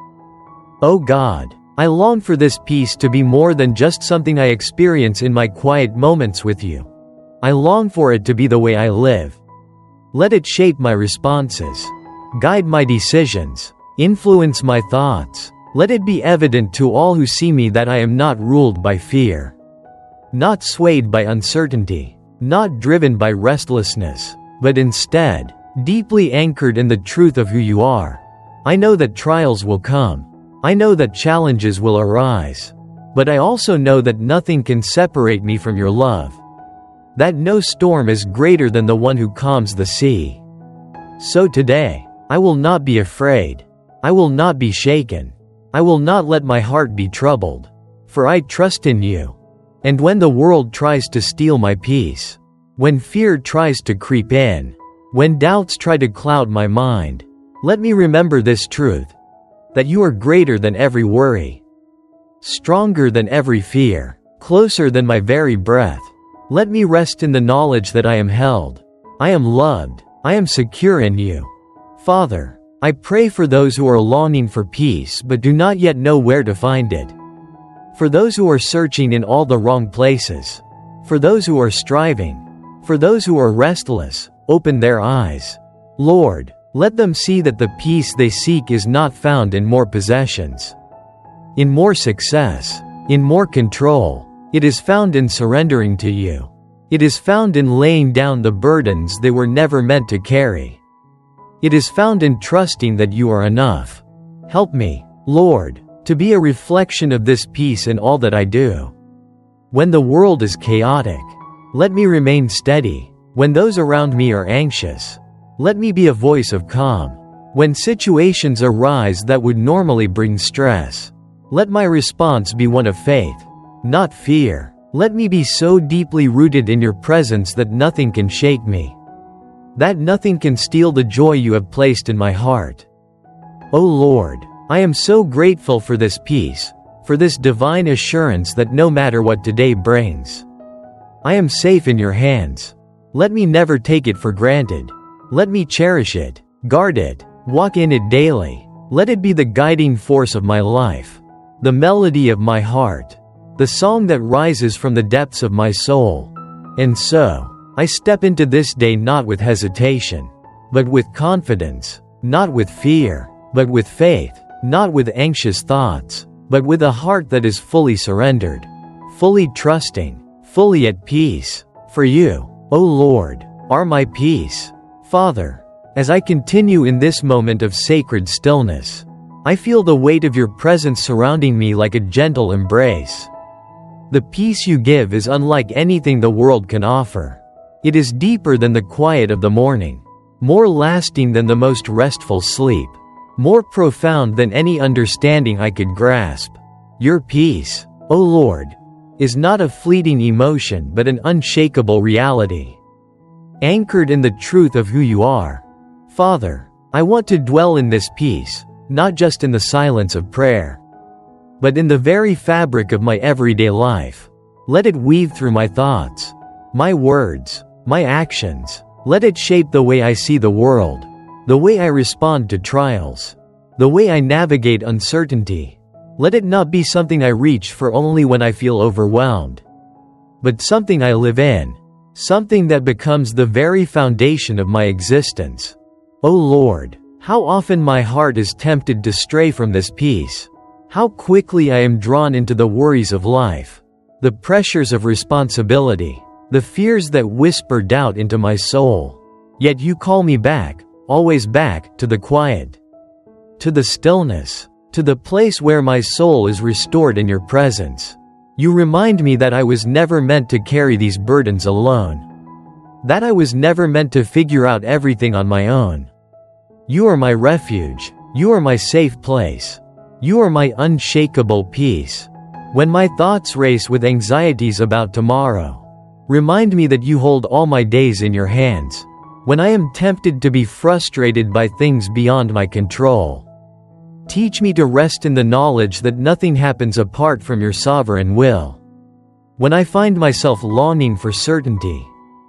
O God, I long for this peace to be more than just something I experience in my quiet moments with you. I long for it to be the way I live. Let it shape my responses, guide my decisions, influence my thoughts. Let it be evident to all who see me that I am not ruled by fear, not swayed by uncertainty, not driven by restlessness, but instead, deeply anchored in the truth of who you are. I know that trials will come. I know that challenges will arise. But I also know that nothing can separate me from your love, that no storm is greater than the one who calms the sea. So today, I will not be afraid. I will not be shaken. I will not let my heart be troubled, for I trust in you. And when the world tries to steal my peace, when fear tries to creep in, when doubts try to cloud my mind, let me remember this truth, that you are greater than every worry, stronger than every fear, closer than my very breath. Let me rest in the knowledge that I am held, I am loved, I am secure in you. Father, I pray for those who are longing for peace but do not yet know where to find it. For those who are searching in all the wrong places. For those who are striving. For those who are restless, open their eyes. Lord, let them see that the peace they seek is not found in more possessions, in more success, in more control. It is found in surrendering to you. It is found in laying down the burdens they were never meant to carry. It is found in trusting that you are enough. Help me, Lord, to be a reflection of this peace in all that I do. When the world is chaotic, let me remain steady. When those around me are anxious, let me be a voice of calm. When situations arise that would normally bring stress, let my response be one of faith, not fear. Let me be so deeply rooted in your presence that nothing can shake me, that nothing can steal the joy you have placed in my heart. O Lord, I am so grateful for this peace, for this divine assurance that no matter what today brings, I am safe in your hands. Let me never take it for granted. Let me cherish it, guard it, walk in it daily. Let it be the guiding force of my life, the melody of my heart, the song that rises from the depths of my soul. And so, I step into this day not with hesitation, but with confidence, not with fear, but with faith, not with anxious thoughts, but with a heart that is fully surrendered. fully trusting, fully at peace. For you, O Lord, are my peace. Father, as I continue in this moment of sacred stillness, I feel the weight of your presence surrounding me like a gentle embrace. The peace you give is unlike anything the world can offer. It is deeper than the quiet of the morning, more lasting than the most restful sleep, more profound than any understanding I could grasp. Your peace, O Lord, is not a fleeting emotion but an unshakable reality, anchored in the truth of who you are. Father, I want to dwell in this peace, not just in the silence of prayer, but in the very fabric of my everyday life. Let it weave through my thoughts, my words, my actions. Let it shape the way I see the world, the way I respond to trials, the way I navigate uncertainty. Let it not be something I reach for only when I feel overwhelmed, but something I live in, something that becomes the very foundation of my existence. O Lord, how often my heart is tempted to stray from this peace. How quickly I am drawn into the worries of life, the pressures of responsibility, the fears that whisper doubt into my soul. Yet you call me back, always back, to the quiet, to the stillness, to the place where my soul is restored in your presence. You remind me that I was never meant to carry these burdens alone, that I was never meant to figure out everything on my own. You are my refuge, you are my safe place, you are my unshakable peace. When my thoughts race with anxieties about tomorrow, remind me that you hold all my days in your hands. When I am tempted to be frustrated by things beyond my control, teach me to rest in the knowledge that nothing happens apart from your sovereign will. When I find myself longing for certainty,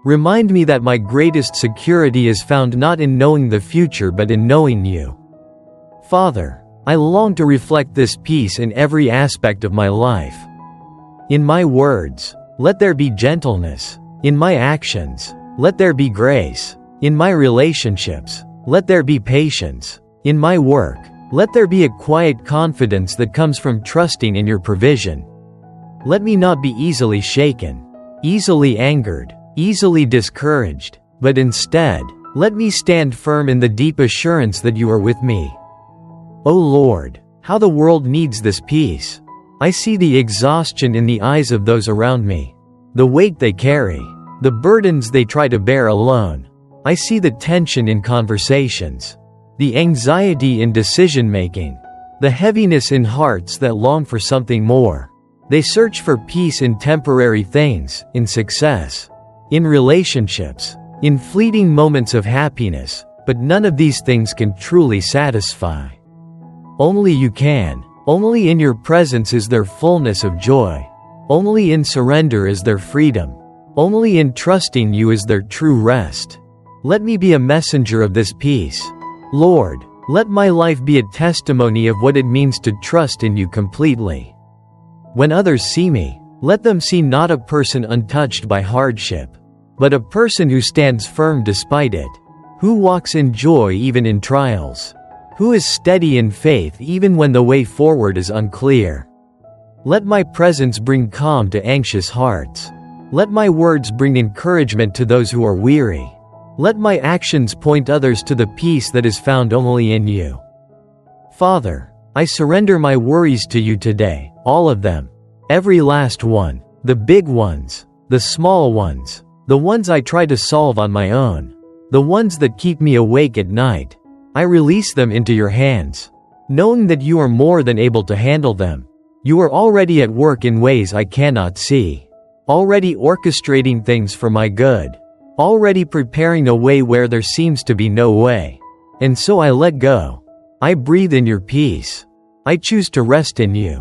remind me that my greatest security is found not in knowing the future but in knowing you. Father, I long to reflect this peace in every aspect of my life. In my words, let there be gentleness. In my actions, let there be grace. In my relationships, let there be patience. In my work, let there be a quiet confidence that comes from trusting in your provision. Let me not be easily shaken, easily angered, easily discouraged, but instead, let me stand firm in the deep assurance that you are with me. O Lord, how the world needs this peace. I see the exhaustion in the eyes of those around me, the weight they carry, the burdens they try to bear alone. I see the tension in conversations, the anxiety in decision-making, the heaviness in hearts that long for something more. They search for peace in temporary things, in success, in relationships, in fleeting moments of happiness, but none of these things can truly satisfy. Only you can. Only in your presence is there fullness of joy. Only in surrender is there freedom. Only in trusting you is there true rest. Let me be a messenger of this peace. Lord, let my life be a testimony of what it means to trust in you completely. When others see me, let them see not a person untouched by hardship, but a person who stands firm despite it, who walks in joy even in trials, who is steady in faith even when the way forward is unclear. Let my presence bring calm to anxious hearts. Let my words bring encouragement to those who are weary. Let my actions point others to the peace that is found only in you. Father, I surrender my worries to you today, all of them. Every last one, the big ones, the small ones, the ones I try to solve on my own, the ones that keep me awake at night. I release them into your hands, knowing that you are more than able to handle them. You are already at work in ways I cannot see, already orchestrating things for my good, already preparing a way where there seems to be no way. And so I let go. I breathe in your peace. I choose to rest in you.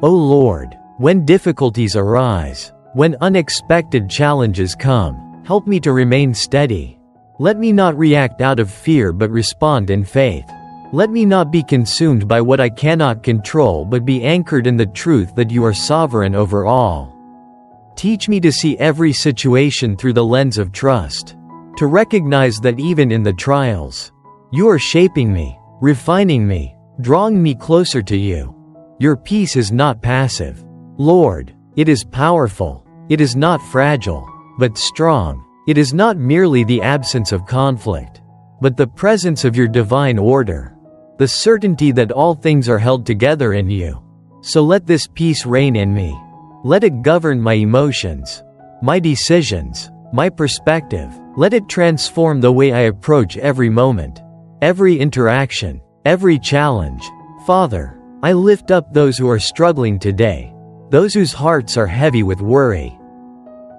O Lord, when difficulties arise, when unexpected challenges come, help me to remain steady. Let me not react out of fear but respond in faith. Let me not be consumed by what I cannot control but be anchored in the truth that you are sovereign over all. Teach me to see every situation through the lens of trust, to recognize that even in the trials, you are shaping me, refining me, drawing me closer to you. Your peace is not passive. Lord, It is powerful. It is not fragile, but strong. It is not merely the absence of conflict, but the presence of your divine order, the certainty that all things are held together in you. So let this peace reign in me. Let it govern my emotions, my decisions, my perspective. Let it transform the way I approach every moment, every interaction, every challenge. Father, I lift up those who are struggling today, those whose hearts are heavy with worry,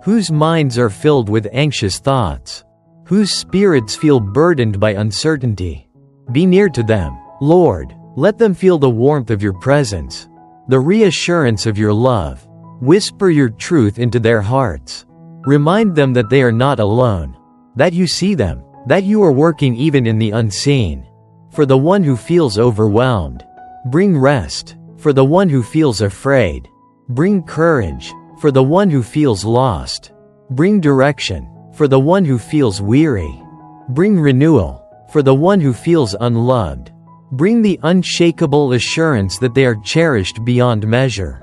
whose minds are filled with anxious thoughts, whose spirits feel burdened by uncertainty. Be near to them, Lord. Let them feel the warmth of your presence, the reassurance of your love. Whisper your truth into their hearts. Remind them that they are not alone, that you see them, that you are working even in the unseen. For the one who feels overwhelmed, bring rest. For the one who feels afraid, bring courage. For the one who feels lost, bring direction. For the one who feels weary, bring renewal. For the one who feels unloved, bring the unshakable assurance that they are cherished beyond measure.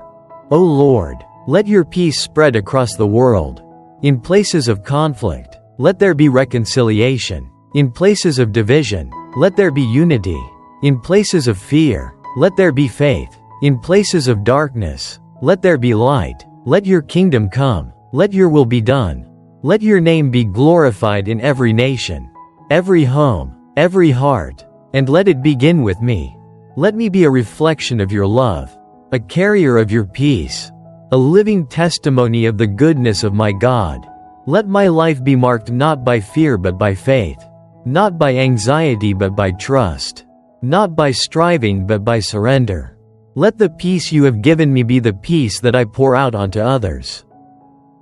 O Lord, let your peace spread across the world. In places of conflict, let there be reconciliation. In places of division, let there be unity. In places of fear, let there be faith. In places of darkness, let there be light. Let your kingdom come. Let your will be done. Let your name be glorified in every nation, every home, every heart, and let it begin with me. Let me be a reflection of your love, a carrier of your peace, a living testimony of the goodness of my God. Let my life be marked not by fear but by faith, not by anxiety but by trust, not by striving but by surrender. Let the peace you have given me be the peace that I pour out onto others.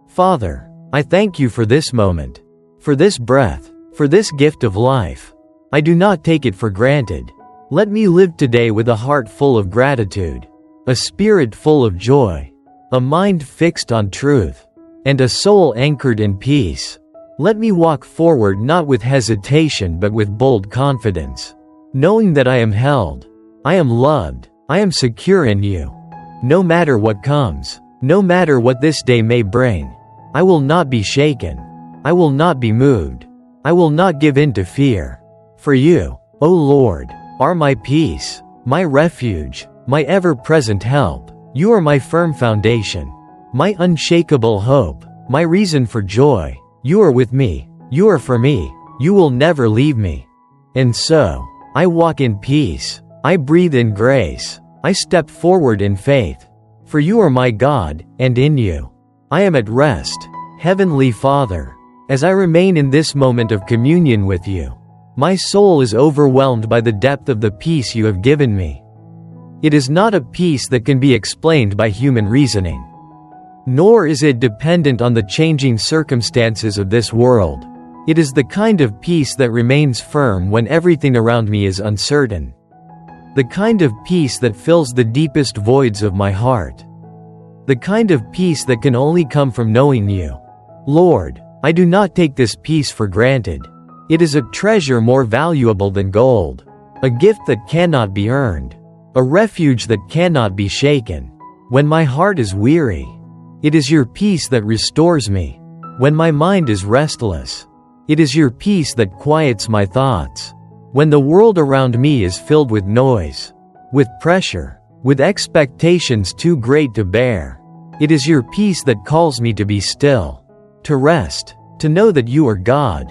Father, I thank you for this moment, for this breath, for this gift of life. I do not take it for granted. Let me live today with a heart full of gratitude, a spirit full of joy, a mind fixed on truth, and a soul anchored in peace. Let me walk forward not with hesitation but with bold confidence, knowing that I am held, I am loved, I am secure in you. No matter what comes, no matter what this day may bring, I will not be shaken. I will not be moved. I will not give in to fear. For you, O Lord, are my peace, my refuge, my ever-present help. You are my firm foundation, my unshakable hope, my reason for joy. You are with me. You are for me. You will never leave me. And so, I walk in peace. I breathe in grace. I step forward in faith. For you are my God, and in you I am at rest. Heavenly Father, as I remain in this moment of communion with you, my soul is overwhelmed by the depth of the peace you have given me. It is not a peace that can be explained by human reasoning, nor is it dependent on the changing circumstances of this world. It is the kind of peace that remains firm when everything around me is uncertain. The kind of peace that fills the deepest voids of my heart. The kind of peace that can only come from knowing you. Lord, I do not take this peace for granted. It is a treasure more valuable than gold, a gift that cannot be earned, a refuge that cannot be shaken. When my heart is weary, it is your peace that restores me. When my mind is restless, it is your peace that quiets my thoughts. When the world around me is filled with noise, with pressure, with expectations too great to bear, it is your peace that calls me to be still, to rest, to know that you are God.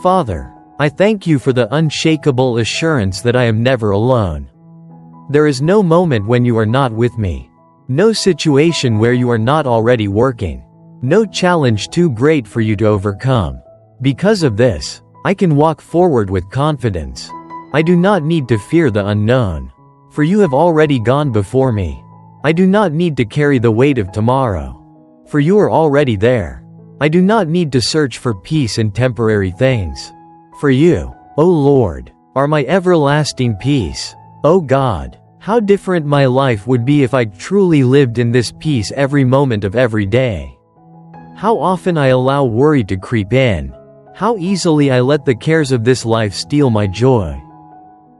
Father, I thank you for the unshakable assurance that I am never alone. There is no moment when you are not with me, no situation where you are not already working, no challenge too great for you to overcome. Because of this, I can walk forward with confidence. I do not need to fear the unknown, for you have already gone before me. I do not need to carry the weight of tomorrow, for you are already there. I do not need to search for peace in temporary things, for you, O Lord, are my everlasting peace. O God, how different my life would be if I truly lived in this peace every moment of every day. How often I allow worry to creep in. How easily I let the cares of this life steal my joy.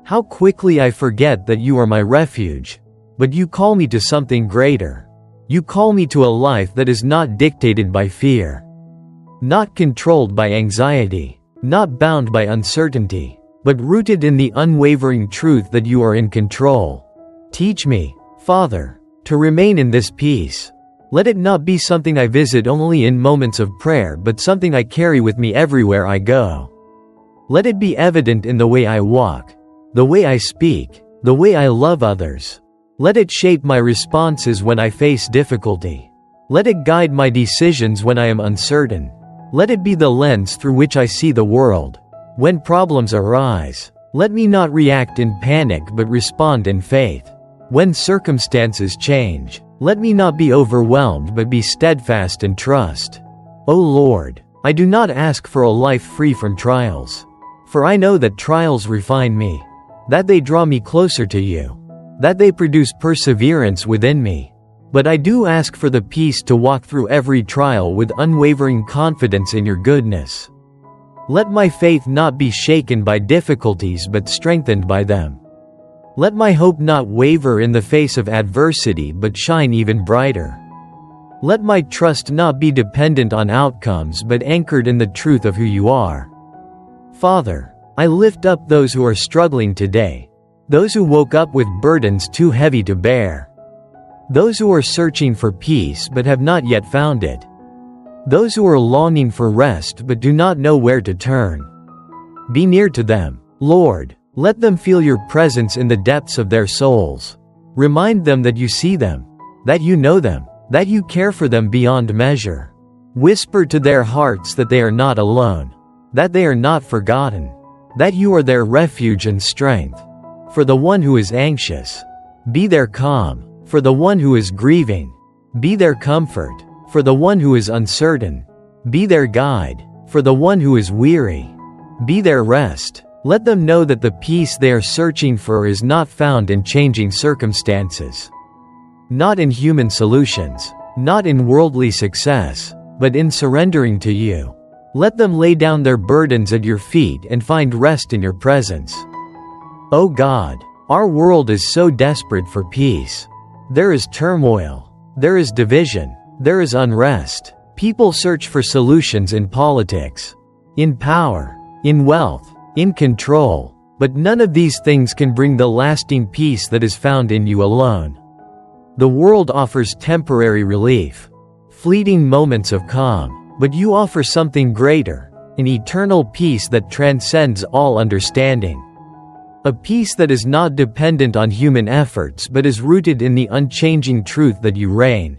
How quickly I forget that you are my refuge, but you call me to something greater. You call me to a life that is not dictated by fear, not controlled by anxiety, not bound by uncertainty, but rooted in the unwavering truth that you are in control. Teach me, Father, to remain in this peace. Let it not be something I visit only in moments of prayer, but something I carry with me everywhere I go. Let it be evident in the way I walk, the way I speak, the way I love others. Let it shape my responses when I face difficulty. Let it guide my decisions when I am uncertain. Let it be the lens through which I see the world. When problems arise, let me not react in panic but respond in faith. When circumstances change, let me not be overwhelmed but be steadfast in trust. O Lord, I do not ask for a life free from trials, for I know that trials refine me, that they draw me closer to you, that they produce perseverance within me. But I do ask for the peace to walk through every trial with unwavering confidence in your goodness. Let my faith not be shaken by difficulties but strengthened by them. Let my hope not waver in the face of adversity but shine even brighter. Let my trust not be dependent on outcomes but anchored in the truth of who you are. Father, I lift up those who are struggling today, those who woke up with burdens too heavy to bear, those who are searching for peace but have not yet found it, those who are longing for rest but do not know where to turn. Be near to them, Lord. Let them feel your presence in the depths of their souls. Remind them that you see them, that you know them, that you care for them beyond measure. Whisper to their hearts that they are not alone, that they are not forgotten, that you are their refuge and strength. For the one who is anxious, be their calm. For the one who is grieving, be their comfort. For the one who is uncertain, be their guide. For the one who is weary, be their rest. Let them know that the peace they are searching for is not found in changing circumstances, not in human solutions, not in worldly success, but in surrendering to you. Let them lay down their burdens at your feet and find rest in your presence. O God, our world is so desperate for peace. There is turmoil, there is division, there is unrest. People search for solutions in politics, in power, in wealth, in control, but none of these things can bring the lasting peace that is found in you alone. The world offers temporary relief, fleeting moments of calm, but you offer something greater, an eternal peace that transcends all understanding. A peace that is not dependent on human efforts but is rooted in the unchanging truth that you reign.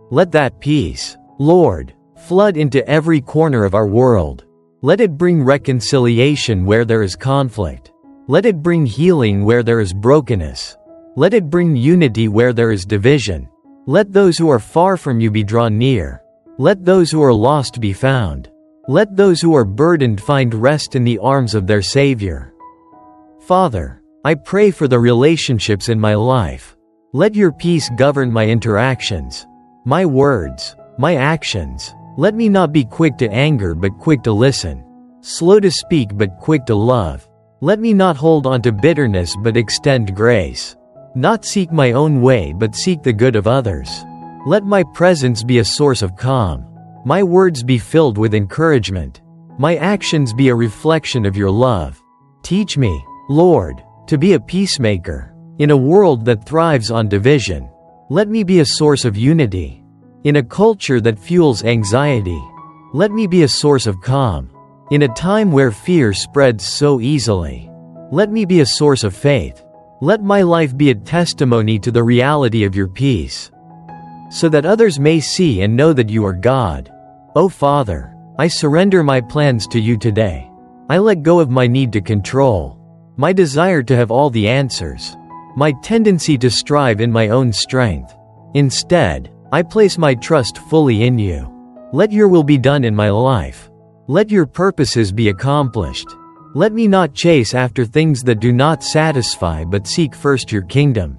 Let that peace, Lord, flood into every corner of our world. Let it bring reconciliation where there is conflict. Let it bring healing where there is brokenness. Let it bring unity where there is division. Let those who are far from you be drawn near. Let those who are lost be found. Let those who are burdened find rest in the arms of their Savior. Father, I pray for the relationships in my life. Let your peace govern my interactions, my words, my actions. Let me not be quick to anger but quick to listen, slow to speak but quick to love. Let me not hold on to bitterness but extend grace, not seek my own way but seek the good of others. Let my presence be a source of calm, my words be filled with encouragement, my actions be a reflection of your love. Teach me, Lord, to be a peacemaker. In a world that thrives on division, let me be a source of unity. In a culture that fuels anxiety, let me be a source of calm. In a time where fear spreads so easily, let me be a source of faith. Let my life be a testimony to the reality of your peace, so that others may see and know that you are God. O Father, I surrender my plans to you today. I let go of my need to control, my desire to have all the answers, my tendency to strive in my own strength. Instead, I place my trust fully in you. Let your will be done in my life. Let your purposes be accomplished. Let me not chase after things that do not satisfy but seek first your kingdom,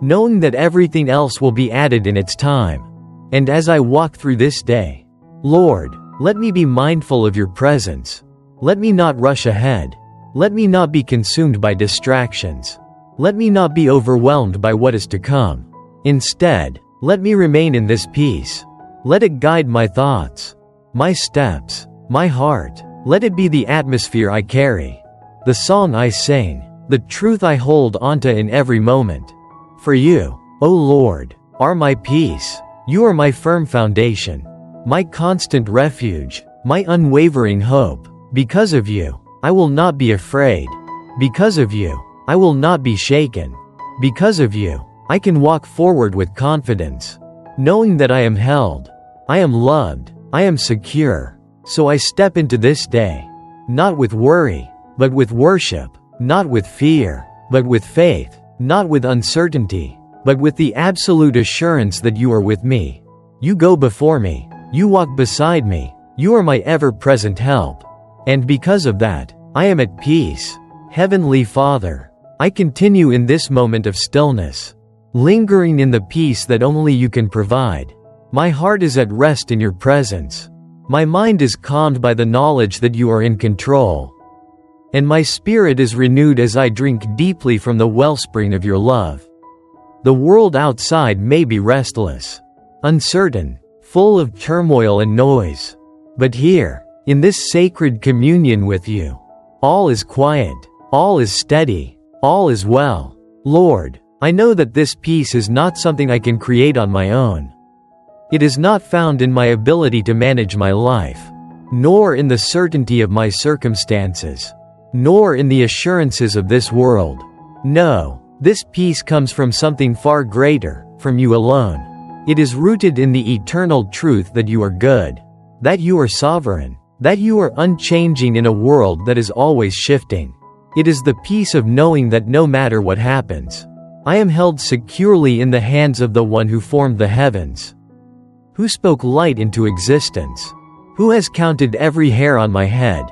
knowing that everything else will be added in its time. And as I walk through this day, Lord, let me be mindful of your presence. Let me not rush ahead. Let me not be consumed by distractions. Let me not be overwhelmed by what is to come. Instead, Let me remain in this peace. Let it guide my thoughts, my steps, my heart. Let it be the atmosphere I carry, the song I sing, the truth I hold onto in every moment. For you, O Lord, are my peace. You are my firm foundation, my constant refuge, my unwavering hope. Because of you, I will not be afraid. Because of you, I will not be shaken. Because of you, I can walk forward with confidence, knowing that I am held, I am loved, I am secure. So I step into this day, not with worry, but with worship, not with fear, but with faith, not with uncertainty, but with the absolute assurance that you are with me. You go before me, you walk beside me, you are my ever-present help. And because of that, I am at peace. Heavenly Father, I continue in this moment of stillness, lingering in the peace that only you can provide. My heart is at rest in your presence. My mind is calmed by the knowledge that you are in control. And my spirit is renewed as I drink deeply from the wellspring of your love. The world outside may be restless, uncertain, full of turmoil and noise. But here, in this sacred communion with you, all is quiet, all is steady, all is well. Lord, I know that this peace is not something I can create on my own. It is not found in my ability to manage my life, nor in the certainty of my circumstances, nor in the assurances of this world. No, this peace comes from something far greater, from you alone. It is rooted in the eternal truth that you are good, that you are sovereign, that you are unchanging in a world that is always shifting. It is the peace of knowing that no matter what happens, I am held securely in the hands of the one who formed the heavens, who spoke light into existence, who has counted every hair on my head.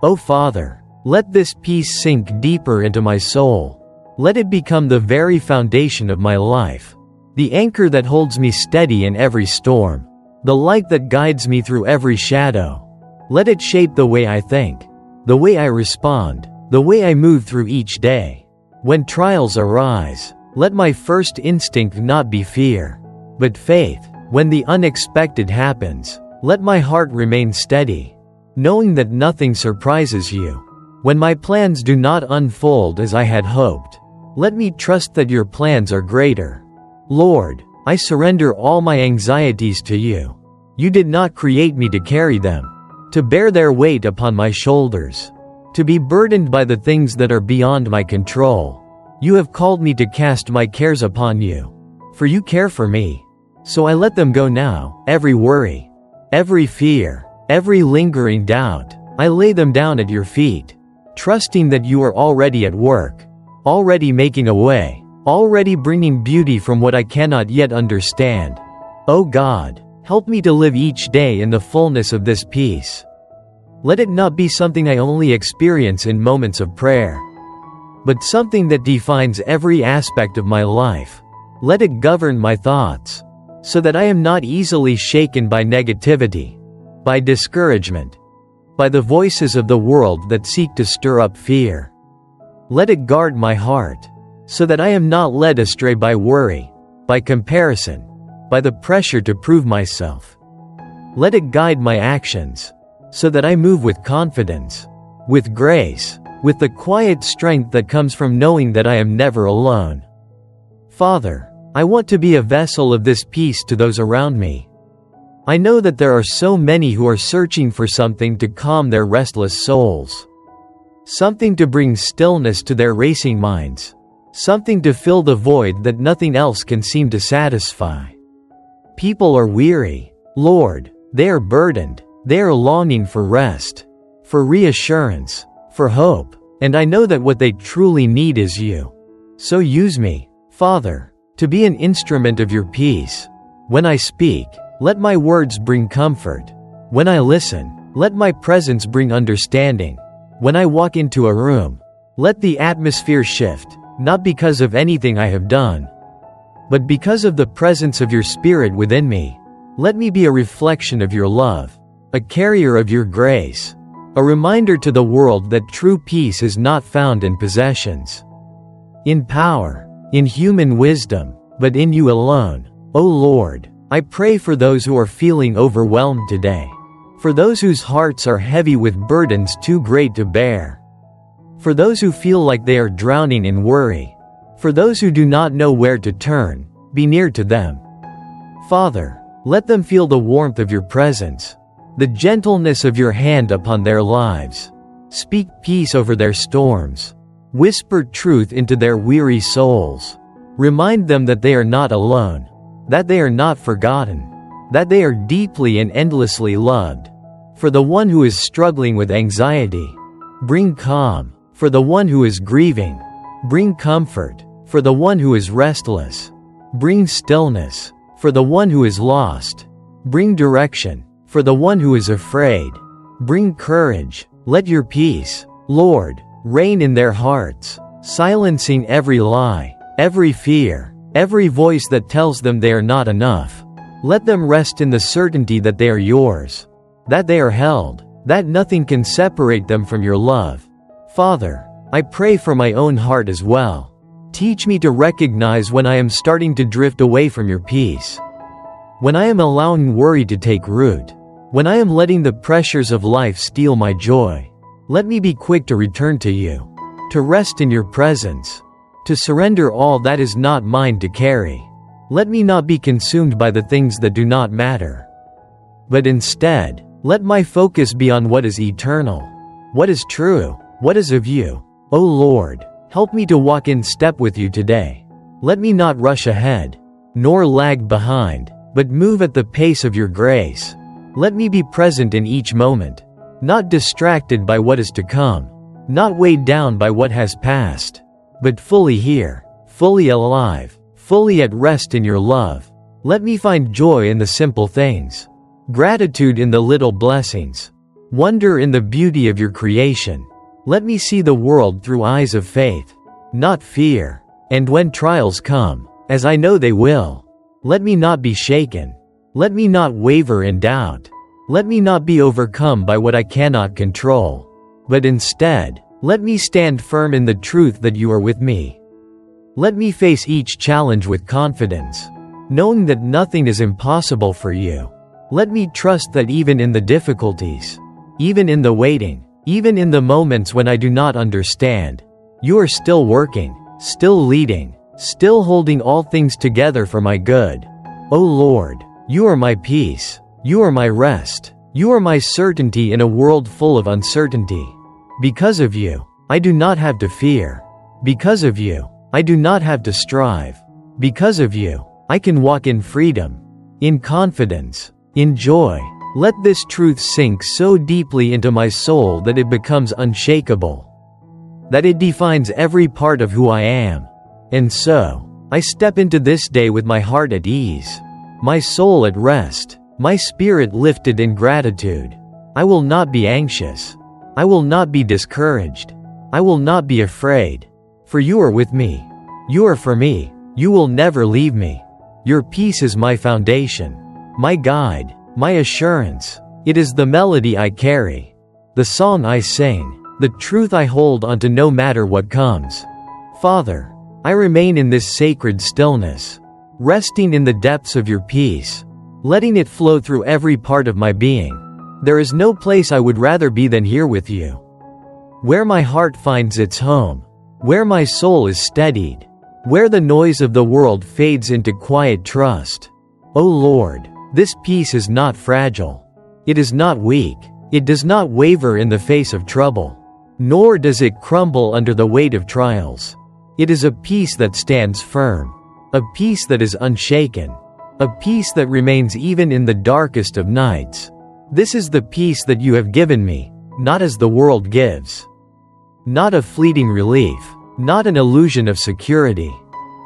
O Father, let this peace sink deeper into my soul. Let it become the very foundation of my life, the anchor that holds me steady in every storm, the light that guides me through every shadow. Let it shape the way I think, the way I respond, the way I move through each day. When trials arise, let my first instinct not be fear, but faith. When the unexpected happens, let my heart remain steady, knowing that nothing surprises you. When my plans do not unfold as I had hoped, let me trust that your plans are greater. Lord, I surrender all my anxieties to you. You did not create me to carry them, to bear their weight upon my shoulders, to be burdened by the things that are beyond my control. You have called me to cast my cares upon you, for you care for me. So I let them go now, every worry, every fear, every lingering doubt. I lay them down at your feet, trusting that you are already at work, already making a way, already bringing beauty from what I cannot yet understand. O God, help me to live each day in the fullness of this peace. Let it not be something I only experience in moments of prayer, but something that defines every aspect of my life. Let it govern my thoughts, so that I am not easily shaken by negativity, by discouragement, by the voices of the world that seek to stir up fear. Let it guard my heart, so that I am not led astray by worry, by comparison, by the pressure to prove myself. Let it guide my actions, so that I move with confidence, with grace, with the quiet strength that comes from knowing that I am never alone. Father, I want to be a vessel of this peace to those around me. I know that there are so many who are searching for something to calm their restless souls, something to bring stillness to their racing minds, something to fill the void that nothing else can seem to satisfy. People are weary, Lord, they are burdened, they are longing for rest, for reassurance, for hope, and I know that what they truly need is you. So use me, Father, to be an instrument of your peace. When I speak, let my words bring comfort. When I listen, let my presence bring understanding. When I walk into a room, let the atmosphere shift, not because of anything I have done, but because of the presence of your Spirit within me. Let me be a reflection of your love, a carrier of your grace, a reminder to the world that true peace is not found in possessions, in power, in human wisdom, but in you alone. O Lord, I pray for those who are feeling overwhelmed today. For those whose hearts are heavy with burdens too great to bear. For those who feel like they are drowning in worry. For those who do not know where to turn, be near to them. Father, let them feel the warmth of your presence, the gentleness of your hand upon their lives. Speak peace over their storms. Whisper truth into their weary souls. Remind them that they are not alone, that they are not forgotten, that they are deeply and endlessly loved. For the one who is struggling with anxiety, bring calm. For the one who is grieving, bring comfort. For the one who is restless, bring stillness. For the one who is lost, bring direction. For the one who is afraid, bring courage. Let your peace, Lord, reign in their hearts, silencing every lie, every fear, every voice that tells them they are not enough. Let them rest in the certainty that they are yours, that they are held, that nothing can separate them from your love. Father, I pray for my own heart as well. Teach me to recognize when I am starting to drift away from your peace. When I am allowing worry to take root. When I am letting the pressures of life steal my joy. Let me be quick to return to you, to rest in your presence, to surrender all that is not mine to carry. Let me not be consumed by the things that do not matter. But instead, let my focus be on what is eternal, what is true, what is of you. O Lord, help me to walk in step with you today. Let me not rush ahead, nor lag behind, but move at the pace of your grace. Let me be present in each moment, not distracted by what is to come, not weighed down by what has passed, but fully here, fully alive, fully at rest in your love. Let me find joy in the simple things, gratitude in the little blessings, wonder in the beauty of your creation. Let me see the world through eyes of faith, not fear. And when trials come, as I know they will, let me not be shaken. Let me not waver in doubt. Let me not be overcome by what I cannot control. But instead, let me stand firm in the truth that you are with me. Let me face each challenge with confidence, knowing that nothing is impossible for you. Let me trust that even in the difficulties, even in the waiting, even in the moments when I do not understand, you are still working, still leading, still holding all things together for my good. O Lord, you are my peace. You are my rest. You are my certainty in a world full of uncertainty. Because of you, I do not have to fear. Because of you, I do not have to strive. Because of you, I can walk in freedom, in confidence, in joy. Let this truth sink so deeply into my soul that it becomes unshakable, that it defines every part of who I am. And so, I step into this day with my heart at ease, my soul at rest, my spirit lifted in gratitude. I will not be anxious. I will not be discouraged. I will not be afraid. For you are with me. You are for me. You will never leave me. Your peace is my foundation, my guide, my assurance. It is the melody I carry, the song I sing, the truth I hold onto no matter what comes. Father, I remain in this sacred stillness, resting in the depths of your peace, letting it flow through every part of my being. There is no place I would rather be than here with you, where my heart finds its home, where my soul is steadied, where the noise of the world fades into quiet trust. O Lord, this peace is not fragile. It is not weak. It does not waver in the face of trouble, nor does it crumble under the weight of trials. It is a peace that stands firm, a peace that is unshaken, a peace that remains even in the darkest of nights. This is the peace that you have given me, not as the world gives. Not a fleeting relief, not an illusion of security,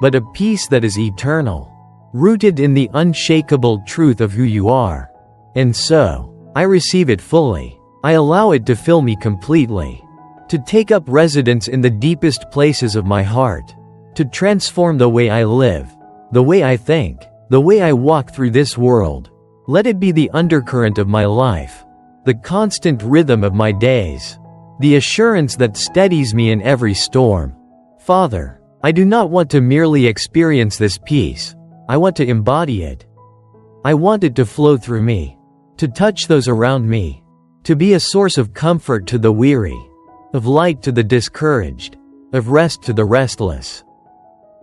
but a peace that is eternal, rooted in the unshakable truth of who you are. And so, I receive it fully. I allow it to fill me completely, to take up residence in the deepest places of my heart, to transform the way I live, the way I think, the way I walk through this world. Let it be the undercurrent of my life, the constant rhythm of my days, the assurance that steadies me in every storm. Father, I do not want to merely experience this peace. I want to embody it. I want it to flow through me, to touch those around me, to be a source of comfort to the weary, of light to the discouraged, of rest to the restless.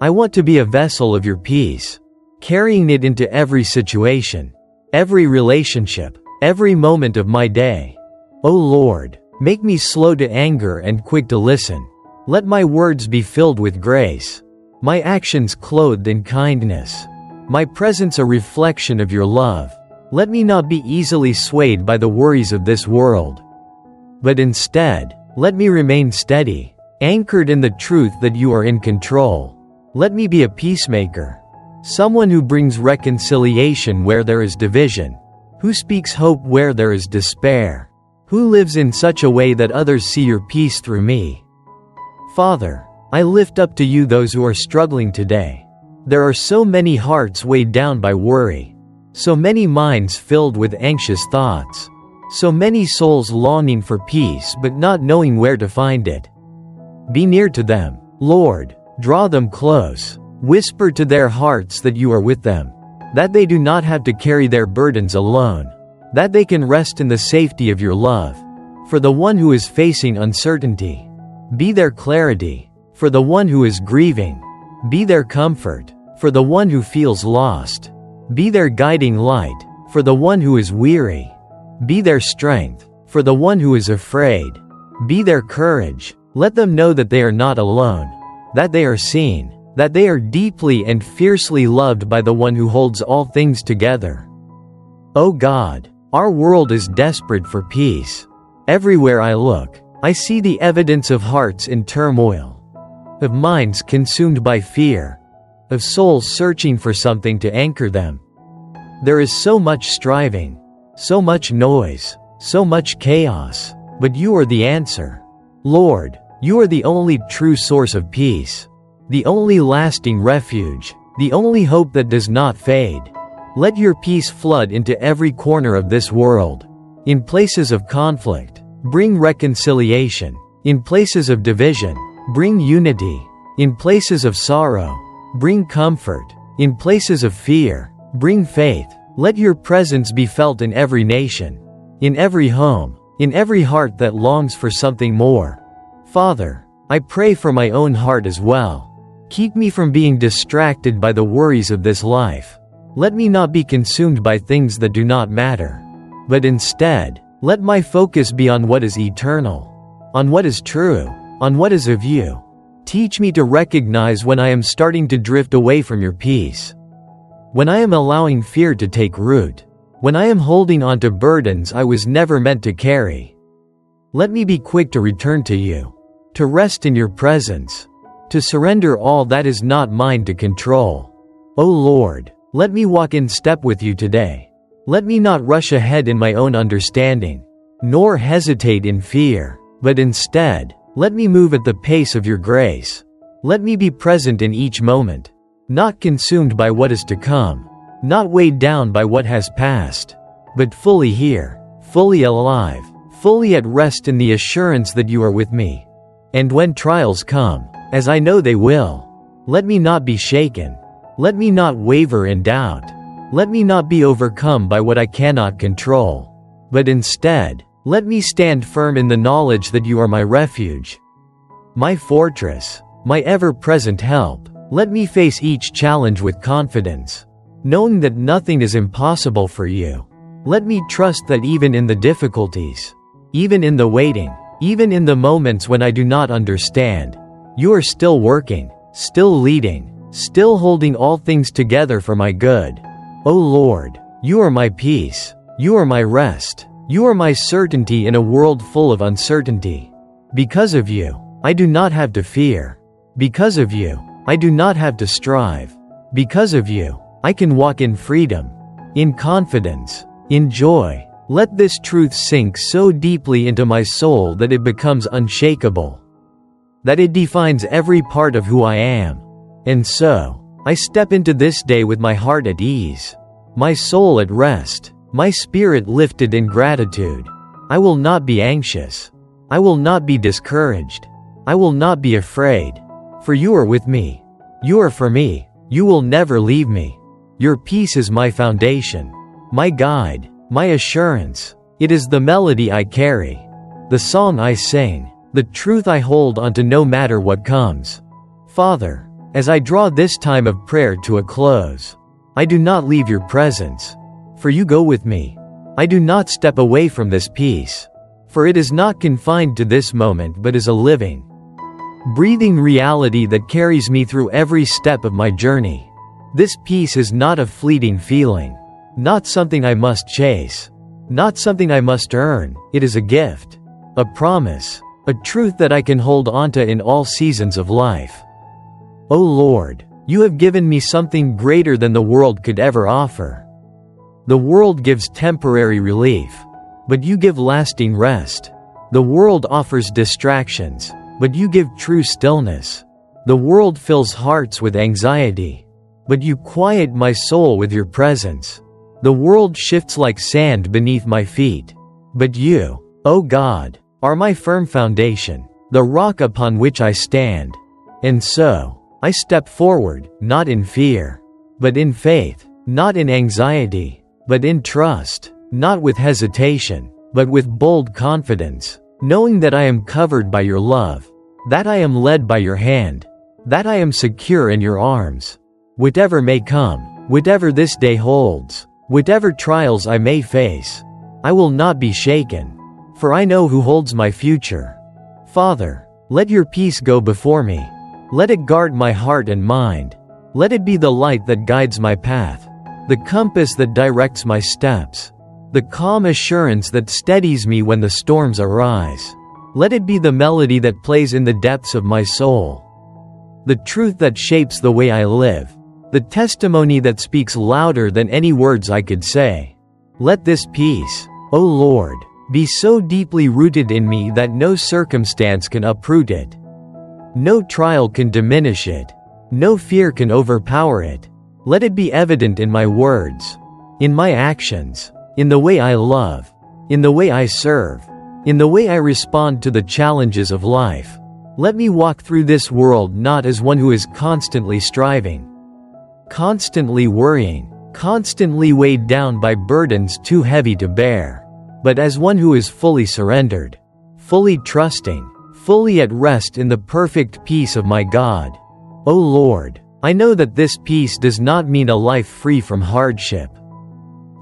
I want to be a vessel of your peace, carrying it into every situation, every relationship, every moment of my day. O Lord, make me slow to anger and quick to listen. Let my words be filled with grace, my actions clothed in kindness, my presence a reflection of your love. Let me not be easily swayed by the worries of this world, but instead, let me remain steady, anchored in the truth that you are in control. Let me be a peacemaker, someone who brings reconciliation where there is division, who speaks hope where there is despair, who lives in such a way that others see your peace through me. Father, I lift up to you those who are struggling today. There are so many hearts weighed down by worry, so many minds filled with anxious thoughts, so many souls longing for peace but not knowing where to find it. Be near to them, Lord, draw them close, whisper to their hearts that you are with them, that they do not have to carry their burdens alone, that they can rest in the safety of your love. For the one who is facing uncertainty, be their clarity. For the one who is grieving, be their comfort. For the one who feels lost, be their guiding light. For the one who is weary, be their strength. For the one who is afraid, be their courage. Let them know that they are not alone, that they are seen, that they are deeply and fiercely loved by the one who holds all things together. O God, our world is desperate for peace. Everywhere I look, I see the evidence of hearts in turmoil, of minds consumed by fear, of souls searching for something to anchor them. There is so much striving, so much noise, so much chaos, but you are the answer. Lord, you are the only true source of peace, the only lasting refuge, the only hope that does not fade. Let your peace flood into every corner of this world. In places of conflict, bring reconciliation. In places of division, bring unity. In places of sorrow, bring comfort. In places of fear, bring faith. Let your presence be felt in every nation, in every home, in every heart that longs for something more. Father, I pray for my own heart as well. Keep me from being distracted by the worries of this life. Let me not be consumed by things that do not matter, but instead, let my focus be on what is eternal, on what is true, on what is of you. Teach me to recognize when I am starting to drift away from your peace, when I am allowing fear to take root, when I am holding on to burdens I was never meant to carry. Let me be quick to return to you, to rest in your presence, to surrender all that is not mine to control. O Lord, let me walk in step with you today. Let me not rush ahead in my own understanding, nor hesitate in fear, but instead, let me move at the pace of your grace. Let me be present in each moment, not consumed by what is to come, not weighed down by what has passed, but fully here, fully alive, fully at rest in the assurance that you are with me. And when trials come, as I know they will, let me not be shaken. Let me not waver in doubt. Let me not be overcome by what I cannot control, but instead, let me stand firm in the knowledge that you are my refuge, my fortress, my ever-present help. Let me face each challenge with confidence, knowing that nothing is impossible for you. Let me trust that even in the difficulties, even in the waiting, even in the moments when I do not understand, you are still working, still leading, still holding all things together for my good. O Lord, you are my peace, you are my rest, you are my certainty in a world full of uncertainty. Because of you, I do not have to fear. Because of you, I do not have to strive. Because of you, I can walk in freedom, in confidence, in joy. Let this truth sink so deeply into my soul that it becomes unshakable, that it defines every part of who I am. And so, I step into this day with my heart at ease, my soul at rest, my spirit lifted in gratitude. I will not be anxious. I will not be discouraged. I will not be afraid. For you are with me. You are for me. You will never leave me. Your peace is my foundation, my guide, my assurance. It is the melody I carry, the song I sing, the truth I hold onto no matter what comes. Father, as I draw this time of prayer to a close, I do not leave your presence, for you go with me. I do not step away from this peace, for it is not confined to this moment but is a living, breathing reality that carries me through every step of my journey. This peace is not a fleeting feeling, not something I must chase, not something I must earn. It is a gift, a promise, a truth that I can hold onto in all seasons of life. O Lord, you have given me something greater than the world could ever offer. The world gives temporary relief, but you give lasting rest. The world offers distractions, but you give true stillness. The world fills hearts with anxiety, but you quiet my soul with your presence. The world shifts like sand beneath my feet, but you, O God, are my firm foundation, the rock upon which I stand. And so, I step forward, not in fear, but in faith, not in anxiety, but in trust, not with hesitation, but with bold confidence, knowing that I am covered by your love, that I am led by your hand, that I am secure in your arms. Whatever may come, whatever this day holds, whatever trials I may face, I will not be shaken, for I know who holds my future. Father, let your peace go before me. Let it guard my heart and mind. Let it be the light that guides my path, the compass that directs my steps, the calm assurance that steadies me when the storms arise. Let it be the melody that plays in the depths of my soul, the truth that shapes the way I live, the testimony that speaks louder than any words I could say. Let this peace, O Lord, be so deeply rooted in me that no circumstance can uproot it. No trial can diminish it. No fear can overpower it. Let it be evident in my words, in my actions, in the way I love, in the way I serve, in the way I respond to the challenges of life. Let me walk through this world not as one who is constantly striving, constantly worrying, constantly weighed down by burdens too heavy to bear, but as one who is fully surrendered, fully trusting, fully at rest in the perfect peace of my God. O Lord, I know that this peace does not mean a life free from hardship,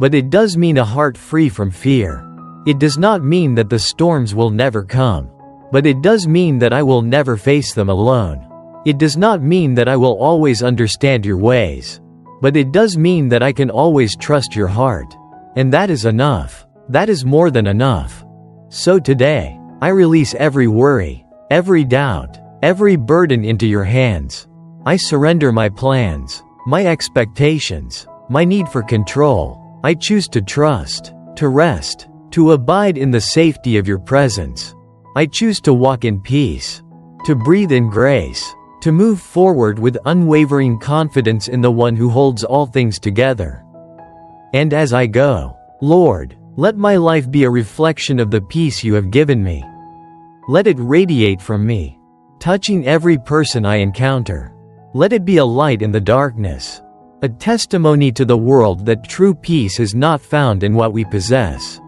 but it does mean a heart free from fear. It does not mean that the storms will never come, but it does mean that I will never face them alone. It does not mean that I will always understand your ways, but it does mean that I can always trust your heart. And that is enough. That is more than enough. So today, I release every worry, every doubt, every burden into your hands. I surrender my plans, my expectations, my need for control. I choose to trust, to rest, to abide in the safety of your presence. I choose to walk in peace, to breathe in grace, to move forward with unwavering confidence in the one who holds all things together. And as I go, Lord, let my life be a reflection of the peace you have given me. Let it radiate from me, touching every person I encounter. Let it be a light in the darkness, a testimony to the world that true peace is not found in what we possess,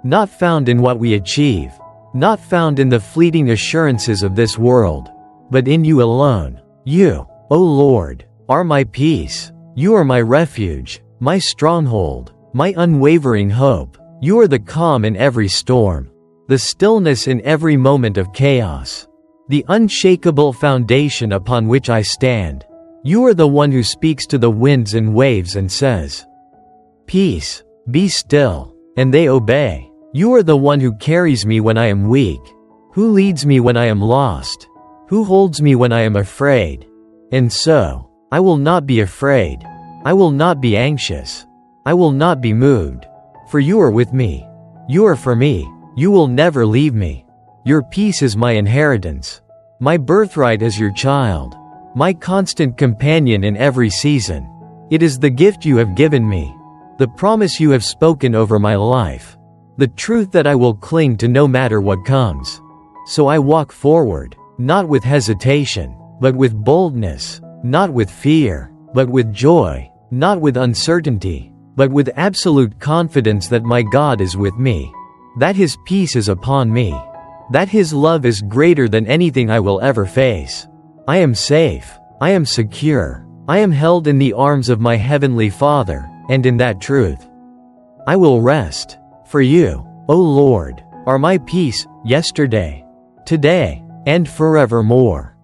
not found in what we achieve, not found in the fleeting assurances of this world, but in you alone. You, O Lord, are my peace. You are my refuge, my stronghold, my unwavering hope. You are the calm in every storm, the stillness in every moment of chaos, the unshakable foundation upon which I stand. You are the one who speaks to the winds and waves and says, "Peace, be still," and they obey. You are the one who carries me when I am weak, who leads me when I am lost, who holds me when I am afraid. And so, I will not be afraid. I will not be anxious. I will not be moved. For you are with me. You are for me. You will never leave me. Your peace is my inheritance, my birthright as your child, my constant companion in every season. It is the gift you have given me, the promise you have spoken over my life, the truth that I will cling to no matter what comes. So I walk forward, not with hesitation, but with boldness, not with fear, but with joy, not with uncertainty, but with absolute confidence that my God is with me, that His peace is upon me, that His love is greater than anything I will ever face. I am safe. I am secure. I am held in the arms of my Heavenly Father, and in that truth, I will rest. For You, O Lord, are my peace, yesterday, today, and forevermore.